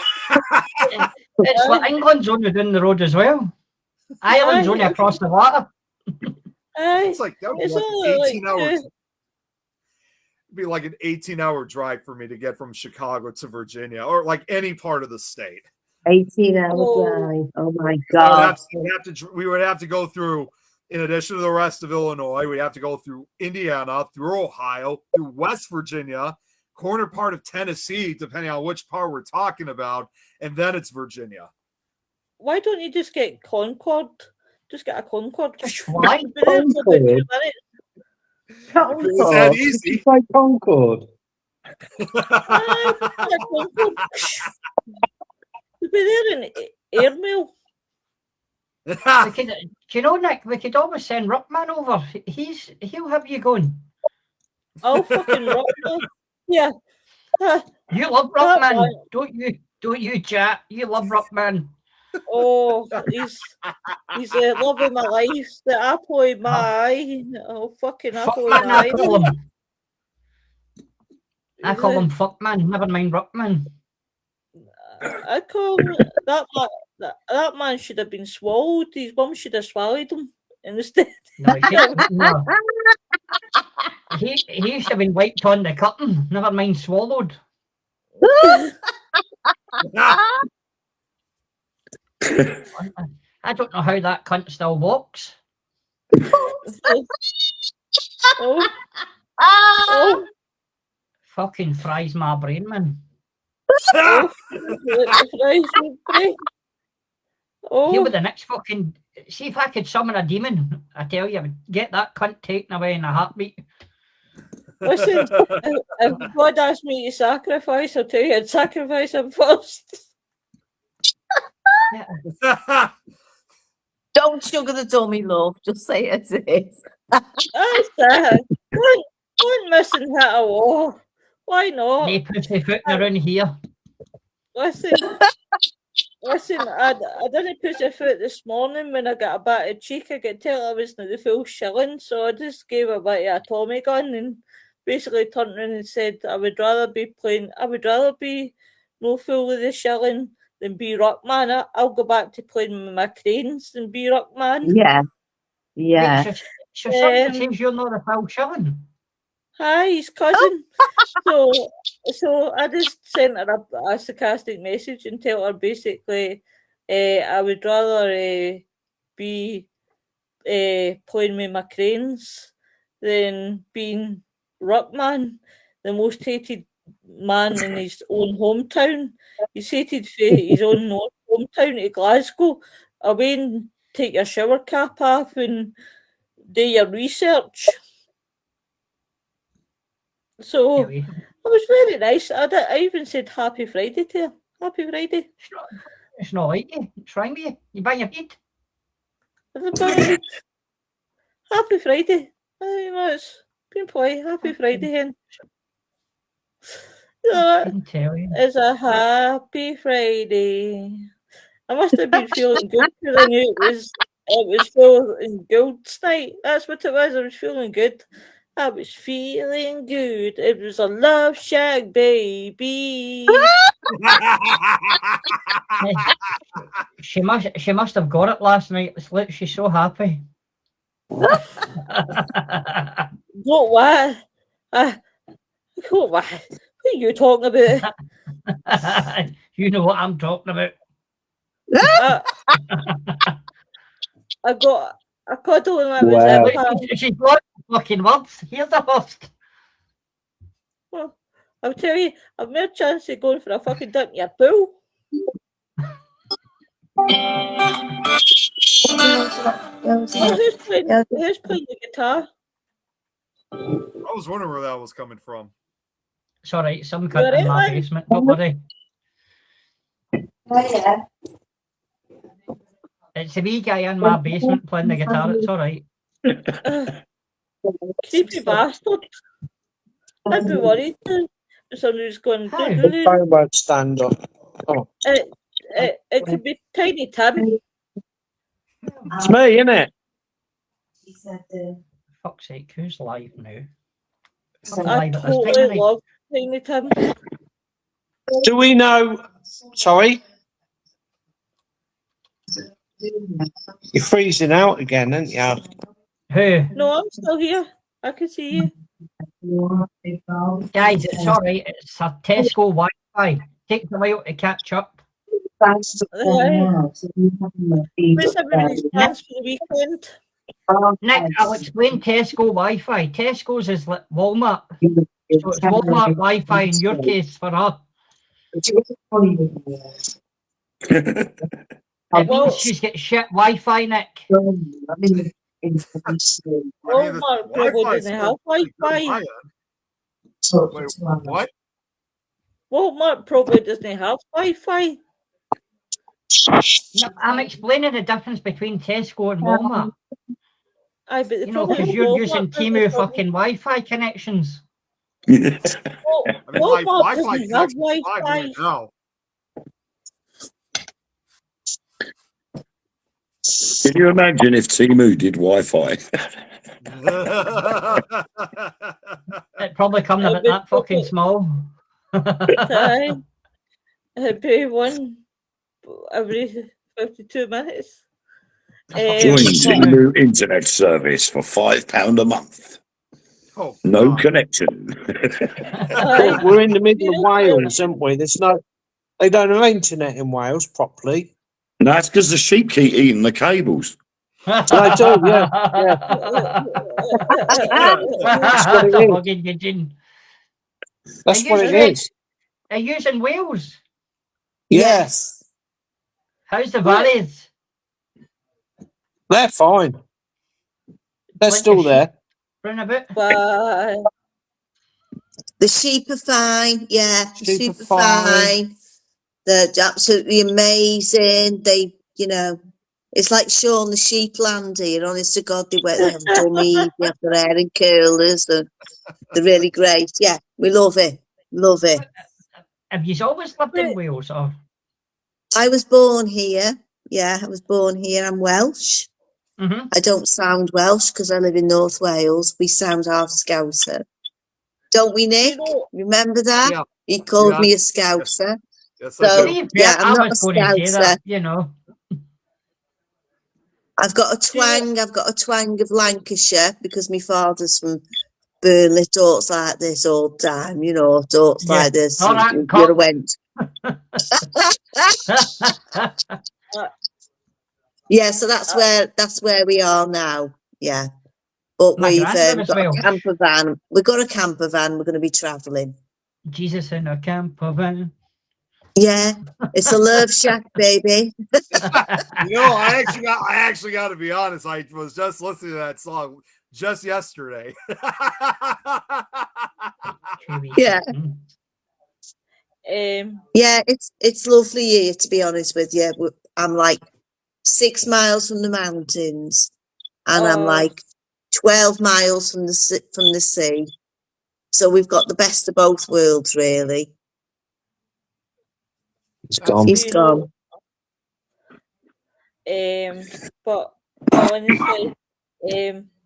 It's like England's only down the road as well. Ireland's only across the water. It's like that would be It's like only an like 18 hours. It'd be like an 18-hour drive for me to get from Chicago to Virginia, or like any part of the state. 18-hour drive. Oh my So God. we would have to go through, in addition to the rest of Illinois, we'd have to go through Indiana, through Ohio, through West Virginia, corner part of Tennessee, depending on which part we're talking about, and then it's Virginia. Why don't you just get Concord? Just get a Concord. Just fly. Be there for about 2 minutes. If it was that easy. It's like Concord. Aye, get a Concord. You'll be there in airmail. Do you know, Nick, we could always send Ruckman over. He'll have you going. I'll fucking rock them. Yeah. You love That Ruckman, man. don't you, chat? You love Ruckman. Oh, he's the love of my life. The apple in my eye. Oh, fucking apple in Fuckman, my I call eye. him. I call him Fuckman, never mind Ruckman. I call him, that man should have been swallowed. His mum should have swallowed him instead. No, no. He should have been wiped on the curtain, never mind swallowed. I don't know how that cunt still walks. Oh, oh, Fucking fries my brain, man. oh, fries and bread. He'll Oh, be the next fucking. See if I could summon a demon. I tell you, I would get that cunt taken away in a heartbeat. listen, if God asked me to sacrifice, I'll tell you I'd sacrifice him first. Don't sugar the dummy, love. Just say it as it is. That's it. One missing hit a wall. Why not? They pussyfooting around here. Listen, I didn't push a foot this morning when I got a battered cheek. I could tell I wasn't the full shilling, so I just gave a bit of a Tommy gun and basically turned around and said I would rather be no full of the shilling than be Rockman. I'll go back to playing with my cranes than be Rockman. Yeah. Yeah. Wait, so something seems you're not a foul shilling. Hi, his cousin. So I just sent her a sarcastic message and tell her basically I would rather be playing with my cranes than being Ruckman, the most hated man in his own hometown. He's hated for his own hometown of Glasgow. Away and take your shower cap off and do your research. So Anyway, it was very nice. I even said Happy Friday to her. Happy Friday. it's not like you. It's wrong with you. You bang your feet. Happy Friday. I know it's been play. Happy Friday, hen. I can tell you. It's a happy Friday. I must have been feeling good because I knew it was feeling Ghouls night. That's what it was. I was feeling good. I was feeling good. It was a love shack, baby. She must have got it last night. She's so happy. Don't what? What? What are you talking about? You know what I'm talking about. I got a cuddle in my Wow. zip pal. She's got fucking words. Here's the first. Well, I'll tell you, I've more chance of going for a fucking dip in your pool. Oh, who's playing the guitar? I was wondering where that was coming from. It's all right. Some You're cunt in my right. basement. Don't worry. Oh, yeah. It's a wee guy in my basement playing the guitar. It's all right. Creepy bastard. I'd be worried if somebody's going How? to The phone won't stand up. Oh, It could be Tiny Tim. it's me, isn't it? She said, Fuck's sake, who's live now? I Live at this totally time of love Tiny Tim. Do we know? Sorry, you're freezing out again, aren't you? Who? No, I'm still here. I can see you. Guys, it's all right. It's a Tesco Wi-Fi. Takes a while to catch up. Where's everybody's plans for the weekend? Nick, I'll explain Tesco Wi-Fi. Tesco's is like Walmart. So it's Walmart Wi-Fi in your case for her. It Well- means she's got shit Wi-Fi, Nick. Walmart probably Wi-Fi's doesn't still have pretty good on Wi-Fi. my end. Wait, what? Walmart probably doesn't have Wi-Fi. No, I'm explaining the difference between Tesco and Walmart. I bet they You know, probably because have you're Walmart using doesn't Timu have- fucking Wi-Fi connections. Well, I mean, my Walmart Wi-Fi doesn't have connection's fine Wi-Fi. right now. Can you imagine if Timu did Wi-Fi? It probably comes It'll about be that fucking perfect. small. Aye. It'd be one every 52 minutes. Join but- Timu internet service for £5 a month. Oh, No God. connection. Aye. We're in the middle of Yeah. Wales, aren't we? There's no. They don't have internet in Wales properly. And that's because the sheep keep eating the cables. I do, yeah. That's what it is. fucking gidgin. That's Are what you it is. Are you in Wales? Yes, How's the valleys? they're fine. They're Plenty still of there. Run about? But the sheep are fine. Yeah, the Sheep sheep are are fine. fine. They're absolutely amazing. They, you know, it's like Shaun the Sheep land here. Honest to God, they have dummies, they have their hair in curlers. They're really great. Yeah, we love it. Love it. Have you always lived in Wait. Wales? Or? I was born here. Yeah, I was born here. I'm Welsh. Mm-hmm. I don't sound Welsh because I live in North Wales. We sound half Scouser. Don't we, Nick? you know, Remember that? Yeah. He called Yeah. me a Scouser. Yes, I So, do. To be yeah, fair, I'm I not was a going to say Scouser. that, you know. I've got a twang. I've got a twang of Lancashire because my father's from Burnley. Talks like this all the time, you know. Talks Yeah. like this. All right, You're cock. a wench. Yeah, so that's where we are now. Yeah, but My we've granddad as got well. a camper van. We've got a camper van. We're going to be travelling. Jesus in a camper van. Yeah, it's a love shack, baby. You know, I actually got to be honest. I was just listening to that song just yesterday. Yeah. Mm. Yeah, it's lovely here, to be honest with you. I'm like 6 miles from the mountains, and I'm Oh. like 12 miles from the sea. So we've got the best of both worlds, really. It's gone. He's you know, gone. but honestly,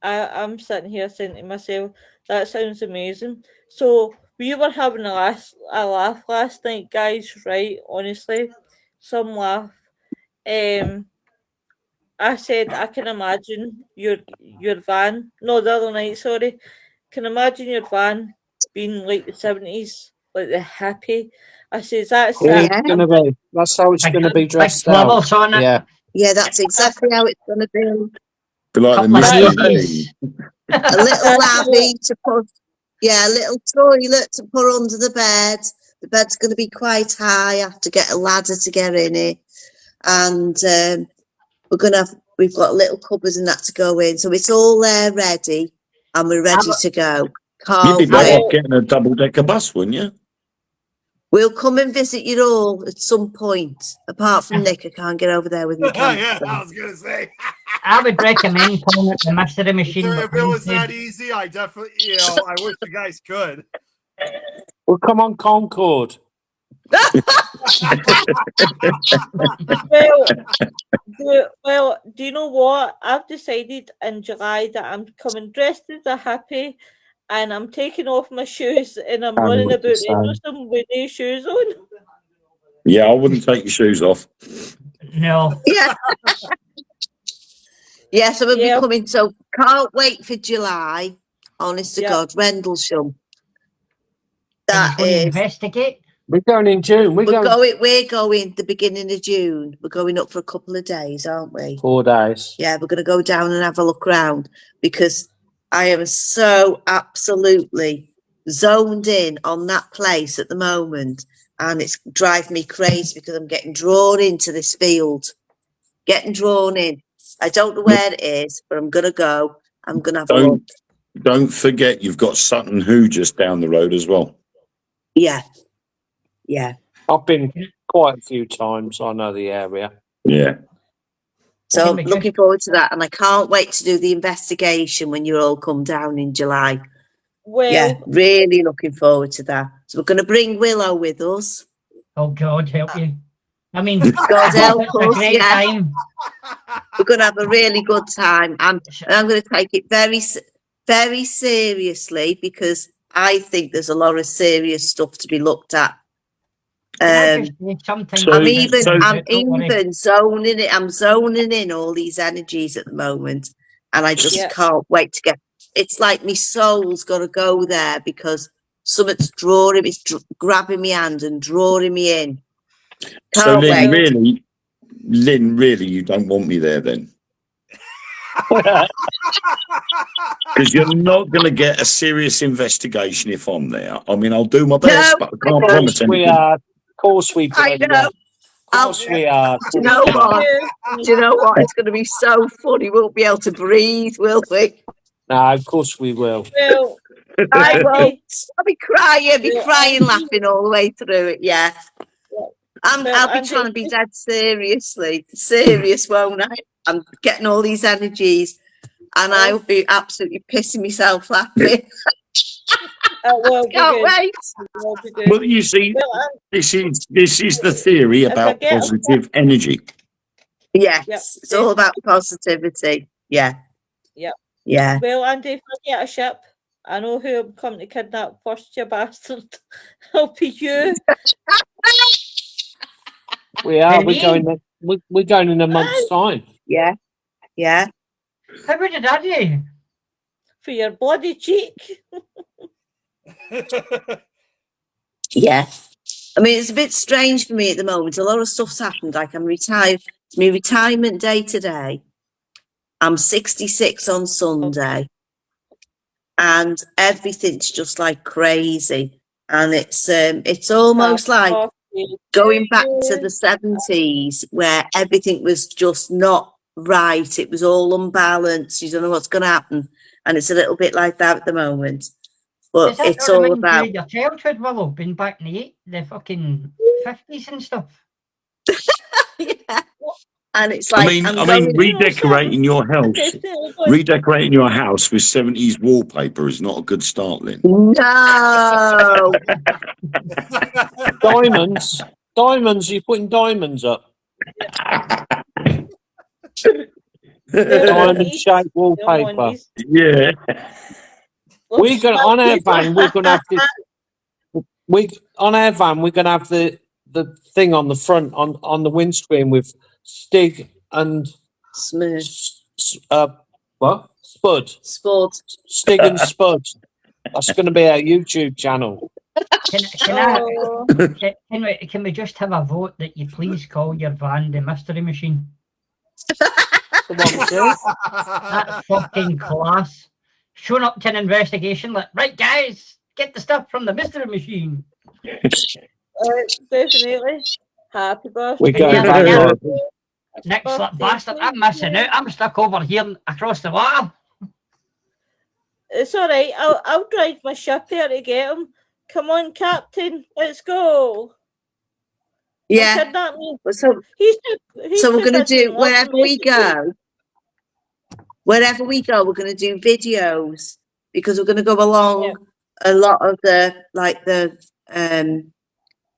I'm sitting here saying to myself, that sounds amazing. So we were having a laugh last night, guys. Right? Honestly, some laugh. I said I can imagine your van. No, the other night. Sorry, can imagine your van being like the 70s, like the hippie. I said that's Yeah, it. it's gonna be. That's how it's gonna be Big dressed flowers out. on it. Yeah. Yeah, that's exactly how it's going to be. Be like the Couple of Mr. daisies. Bean. A little That's lavvy to put, yeah, a little toilet to put under the bed. The bed's going to be quite high. I have to get a ladder to get in it, and we've got little cupboards and that to go in. So it's all there ready, and we're ready to go. You'd Can't be better wait. off getting a double-decker bus, wouldn't you? We'll come and visit you all at some point. Apart from Nick, I can't get over there with my camper. Yeah, I was gonna say. I would recommend pulling at the mystery machine. If it was that easy, I definitely, I wish you guys could. Well, come on, Concord. Well, do you know what? I've decided in July that I'm coming dressed as a hippie, and I'm taking off my shoes and I'm running about Edmonton with no shoes on. Yeah, I wouldn't take your shoes off. No. Yeah. Yeah, so we'll Yeah. be coming. So can't wait for July. Honest to Yeah. God, Rendlesham. Are you That going to is. investigate? We're going in June. We're going We're going the beginning of June. We're going up for a couple of days, aren't we? 4 days. Yeah, we're going to go down and have a look around because I am so absolutely zoned in on that place at the moment, and it's driving me crazy because I'm getting drawn into this field. Getting drawn in. I don't know where it is, but I'm going to go. I'm going to have a look. Don't forget you've got Sutton Hoo just down the road as well. Yeah. Yeah. I've been quite a few times. I know the area. Yeah. So Can I'm we looking forward to that, and I can't wait to do the investigation when you all come down in July. Well, Yeah, really looking forward to that. So we're going to bring Willow with us. Oh, God help you. I mean, God help it's a us, great yeah. time. We're going to have a really good time, and I'm going to take it very seriously because I think there's a lot of serious stuff to be looked at. Can I just say something? so- I'm Don't worry. even zoning it. I'm zoning in all these energies at the moment, and I just Yeah. can't wait to get. It's like my soul's got to go there because something's drawing. It's grabbing me hand and drawing me in. So Can't Lynn, wait. really, you don't want me there then? Because you're not going to get a serious investigation if I'm there. I mean, I'll do my best, but I can't No. promise We anything. are. Of course we I do. know. Of course we are. Do you know what? Do you know what? It's going to be so funny. We'll be able to breathe, will we? No, of course we will. well, I Andy, won't. I'll be Well, crying, Andy- laughing all the way through it. Yeah. Well, I'll be Andy- trying to be dead serious, won't I? I'm getting all these energies, and I will be absolutely pissing myself laughing. will be Can't good. wait. Will be good. Well, you see, Well, this is the theory If I about get a- positive energy. Yes, Yep. it's all about positivity. Yeah. Yep. Yeah. well, Andy, if I get a ship, I know who I'm coming to kidnap first, you bastard. It'll be you. We are. Really? We're going in a month's time. Yeah. Yeah. How would that do? For your bloody cheek. Yeah. I mean, it's a bit strange for me at the moment. A lot of stuff's happened. Like I'm retired. It's my retirement day today. I'm 66 on Sunday. And everything's just like crazy. And it's almost like going back to the 70s where everything was just not right. It was all unbalanced. You don't know what's going to happen. And it's a little bit like that at the moment. But Does that it's not all remind about... you of your childhood, Willow, being back in the fucking 50s and stuff? Yeah. And it's like... I mean, I'm going- redecorating your house, redecorating your house with 70s wallpaper is not a good start, Lynn. No! Diamonds. You're putting diamonds up. Diamond-shaped wallpaper. Yeah. We're going on our van. We're going to have this. On our van. We're going to have the thing on the front on the windscreen with Stig and Smooth. what? Spud. Stig and Spud. That's going to be our YouTube channel. Can we just have a vote that you please call your van the Mystery Machine? Come on, Phil. That's fucking class. Showing up to an investigation like, right guys, get the stuff from the Mystery Machine. Definitely. Happy birthday. We're going Yeah, back. yeah. on- Nick's like, bastard, I'm missing out. I'm stuck over here across the water. It's all right. I'll drive my ship here to get him. Come on, Captain. Let's go. Yeah. Kidnap me. So He's we're too going to busy do in work wherever to we go. Wherever we go, we're going to do videos because we're going to go along a lot of the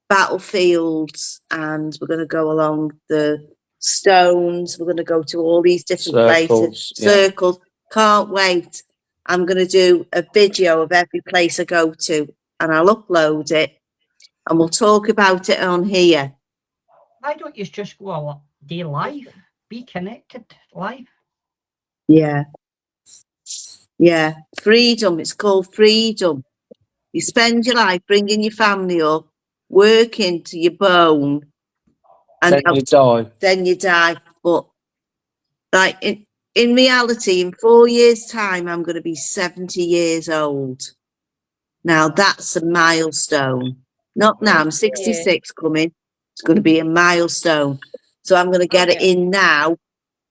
battlefields, and we're going to go along the stones. We're going to go to all these different places, circles. Can't wait. I'm going to do a video of every place I go to, and I'll upload it, and we'll talk about it on here. Why don't you just go a day live? Be connected live. Yeah. Yeah. Freedom. It's called freedom. You spend your life bringing your family up, working to your bone, and Then you die. Then you die. But like in reality, in 4 years' time, I'm going to be 70 years old. Now that's a milestone. Not now. I'm 66 coming. It's going to be a milestone. So I'm going to get it in now.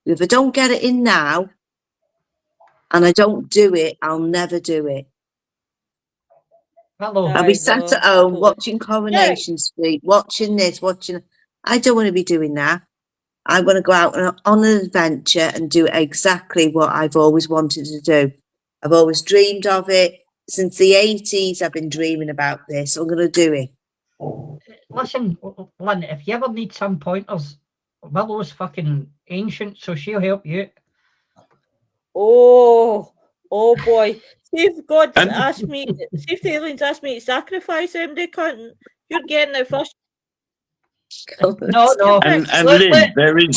If I don't get it in now, and I don't do it, I'll never do it. Hello. I'll be sat at home watching Coronation Street, watching this, watching. I don't want to be doing that. I want to go out on an adventure and do exactly what I've always wanted to do. I've always dreamed of it. Since the 80s, I've been dreaming about this. I'm going to do it. Listen, Lynn, if you ever need some pointers, Willow's fucking ancient, so she'll help you. Oh boy. See if God's asked me, see if the aliens asked me to sacrifice him, they can't. You're getting it first. No. And Lynn,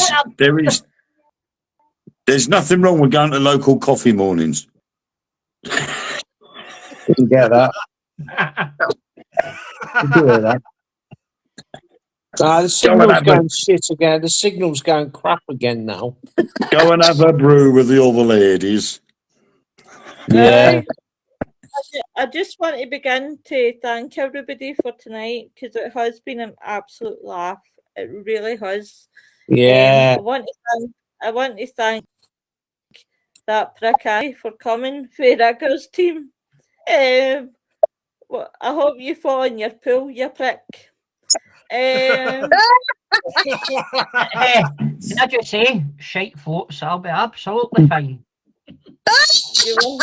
there's nothing wrong with going to local coffee mornings. Didn't get that. The signal's going shit again. The signal's going crap again now. Go and have a brew with the other ladies. Yeah. I just want to begin to thank everybody for tonight because it has been an absolute laugh. It really has. Yeah. I want to thank that prick for coming for Riggers team. Well, I hope you fall in your pool, you prick. Can I just say, shite floats, I'll be absolutely fine. Well,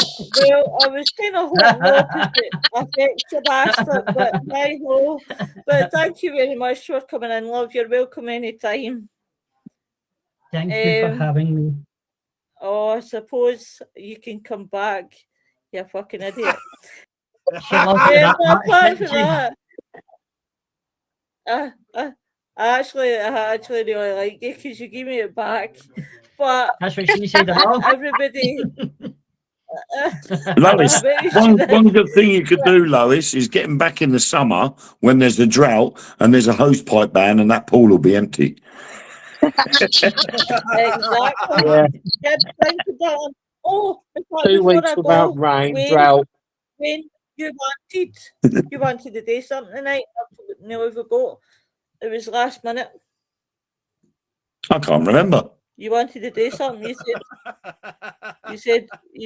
I was kind of hoping no, because it affects you bastard, but hi ho. But thank you very much for coming in, love. You're welcome anytime. Thank you for having me. Oh, I suppose you can come back, you fucking idiot. She loves you that much, apart from doesn't that, I actually really like you because you give me it back. But that's what she said. Everybody. Lois, one good thing you could do, Lois, is get them back in the summer when there's a drought and there's a hose pipe ban and that pool will be empty. Exactly. Yeah. Oh, 2 weeks without rain, drought. Wayne, you wanted to do something tonight. I nearly forgot. It was last minute. I can't remember. You wanted to do something. You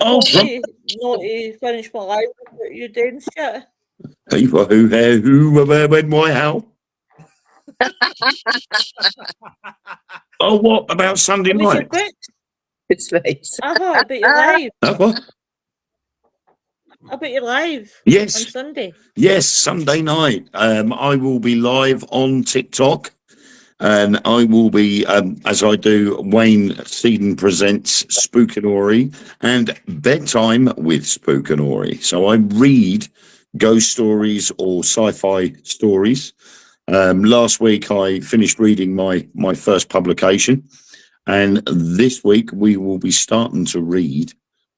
told me not to finish my life, but you doing shit. Who, where, when, why, how? Oh, what about Sunday night? It's face. About your live. What? About your live. Yes. On Sunday. Yes, Sunday night. I will be live on TikTok. And I will be, as I do, Wayne Seaton presents Spookanori and Bedtime with Spookanori. So I read ghost stories or sci-fi stories. Last week I finished reading my first publication, and this week we will be starting to read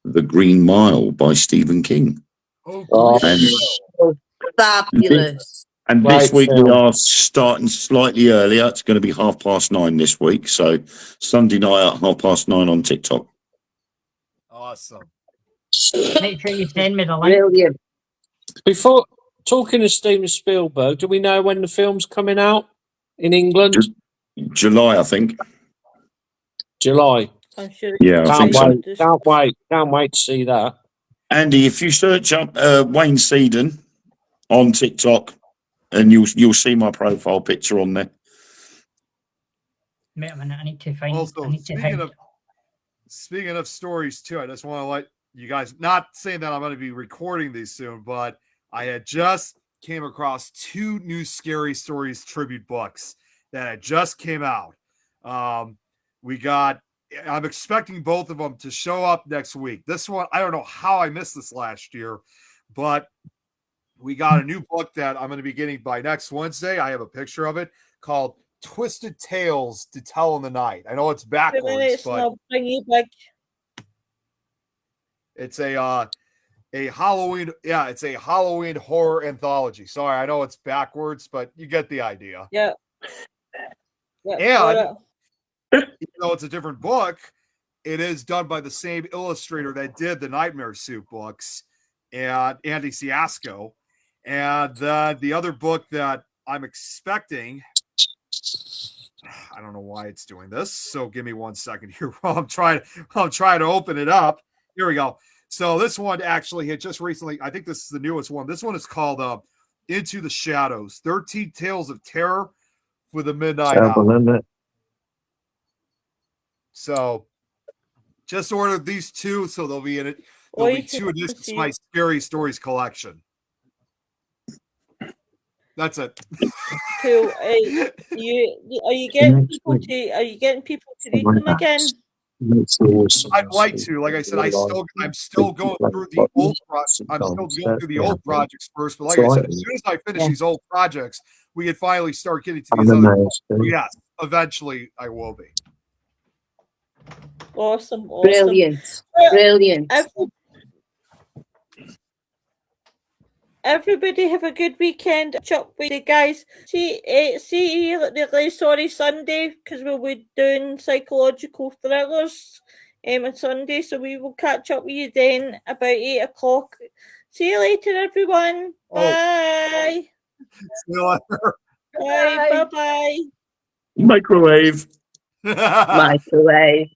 The Green Mile by Stephen King. Fabulous. And this week we are starting slightly earlier. It's going to be 9:30 this week. So Sunday night at 9:30 on TikTok. Awesome. Make sure you send me the link. Brilliant. Before talking to Steven Spielberg, do we know when the film's coming out in England? July, I think. July. I'm sure. Yeah, I think so. Can't wait to see that. Andy, if you search up Wayne Seaton on TikTok, and you'll see my profile picture on there. Wait a minute, I need to find. Also, I need to find. speaking of stories too, I just want to let you guys, not saying that I'm going to be recording these soon, but I had just came across 2 new Scary Stories tribute books that had just came out. I'm expecting both of them to show up next week. This one, I don't know how I missed this last year, but we got a new book that I'm going to be getting by next Wednesday. I have a picture of it called Twisted Tales to Tell in the Night. I know it's backwards, but it's a Halloween. Yeah, it's a Halloween horror anthology. Sorry, I know it's backwards, but you get the idea. Yeah. And even though it's a different book, it is done by the same illustrator that did the Nightmare Suit books, and Andy Ciasco. And the other book that I'm expecting, I don't know why it's doing this, so give me 1 second here while I'm trying to open it up. Here we go. So this one actually hit just recently. I think this is the newest one. This one is called Into the Shadows, 13 Tales of Terror for the Midnight Hour. So just ordered these 2, so they'll be in it. There'll be 2 additions to my Scary Stories collection. That's it. Cool. Are you getting people to read them again? I'd like to. Like I said, I'm still going through the old projects first. But like I said, as soon as I finish these old projects, we can finally start getting to these other. So yes, eventually I will be. Awesome. Brilliant. Everybody have a good weekend. Chuck with you guys. See you really sorry Sunday, because we'll be doing psychological thrillers on Sunday. So we will catch up with you then about 8 o'clock. See you later, everyone. Bye. See you later. Bye. Bye. Microwave. Microwave.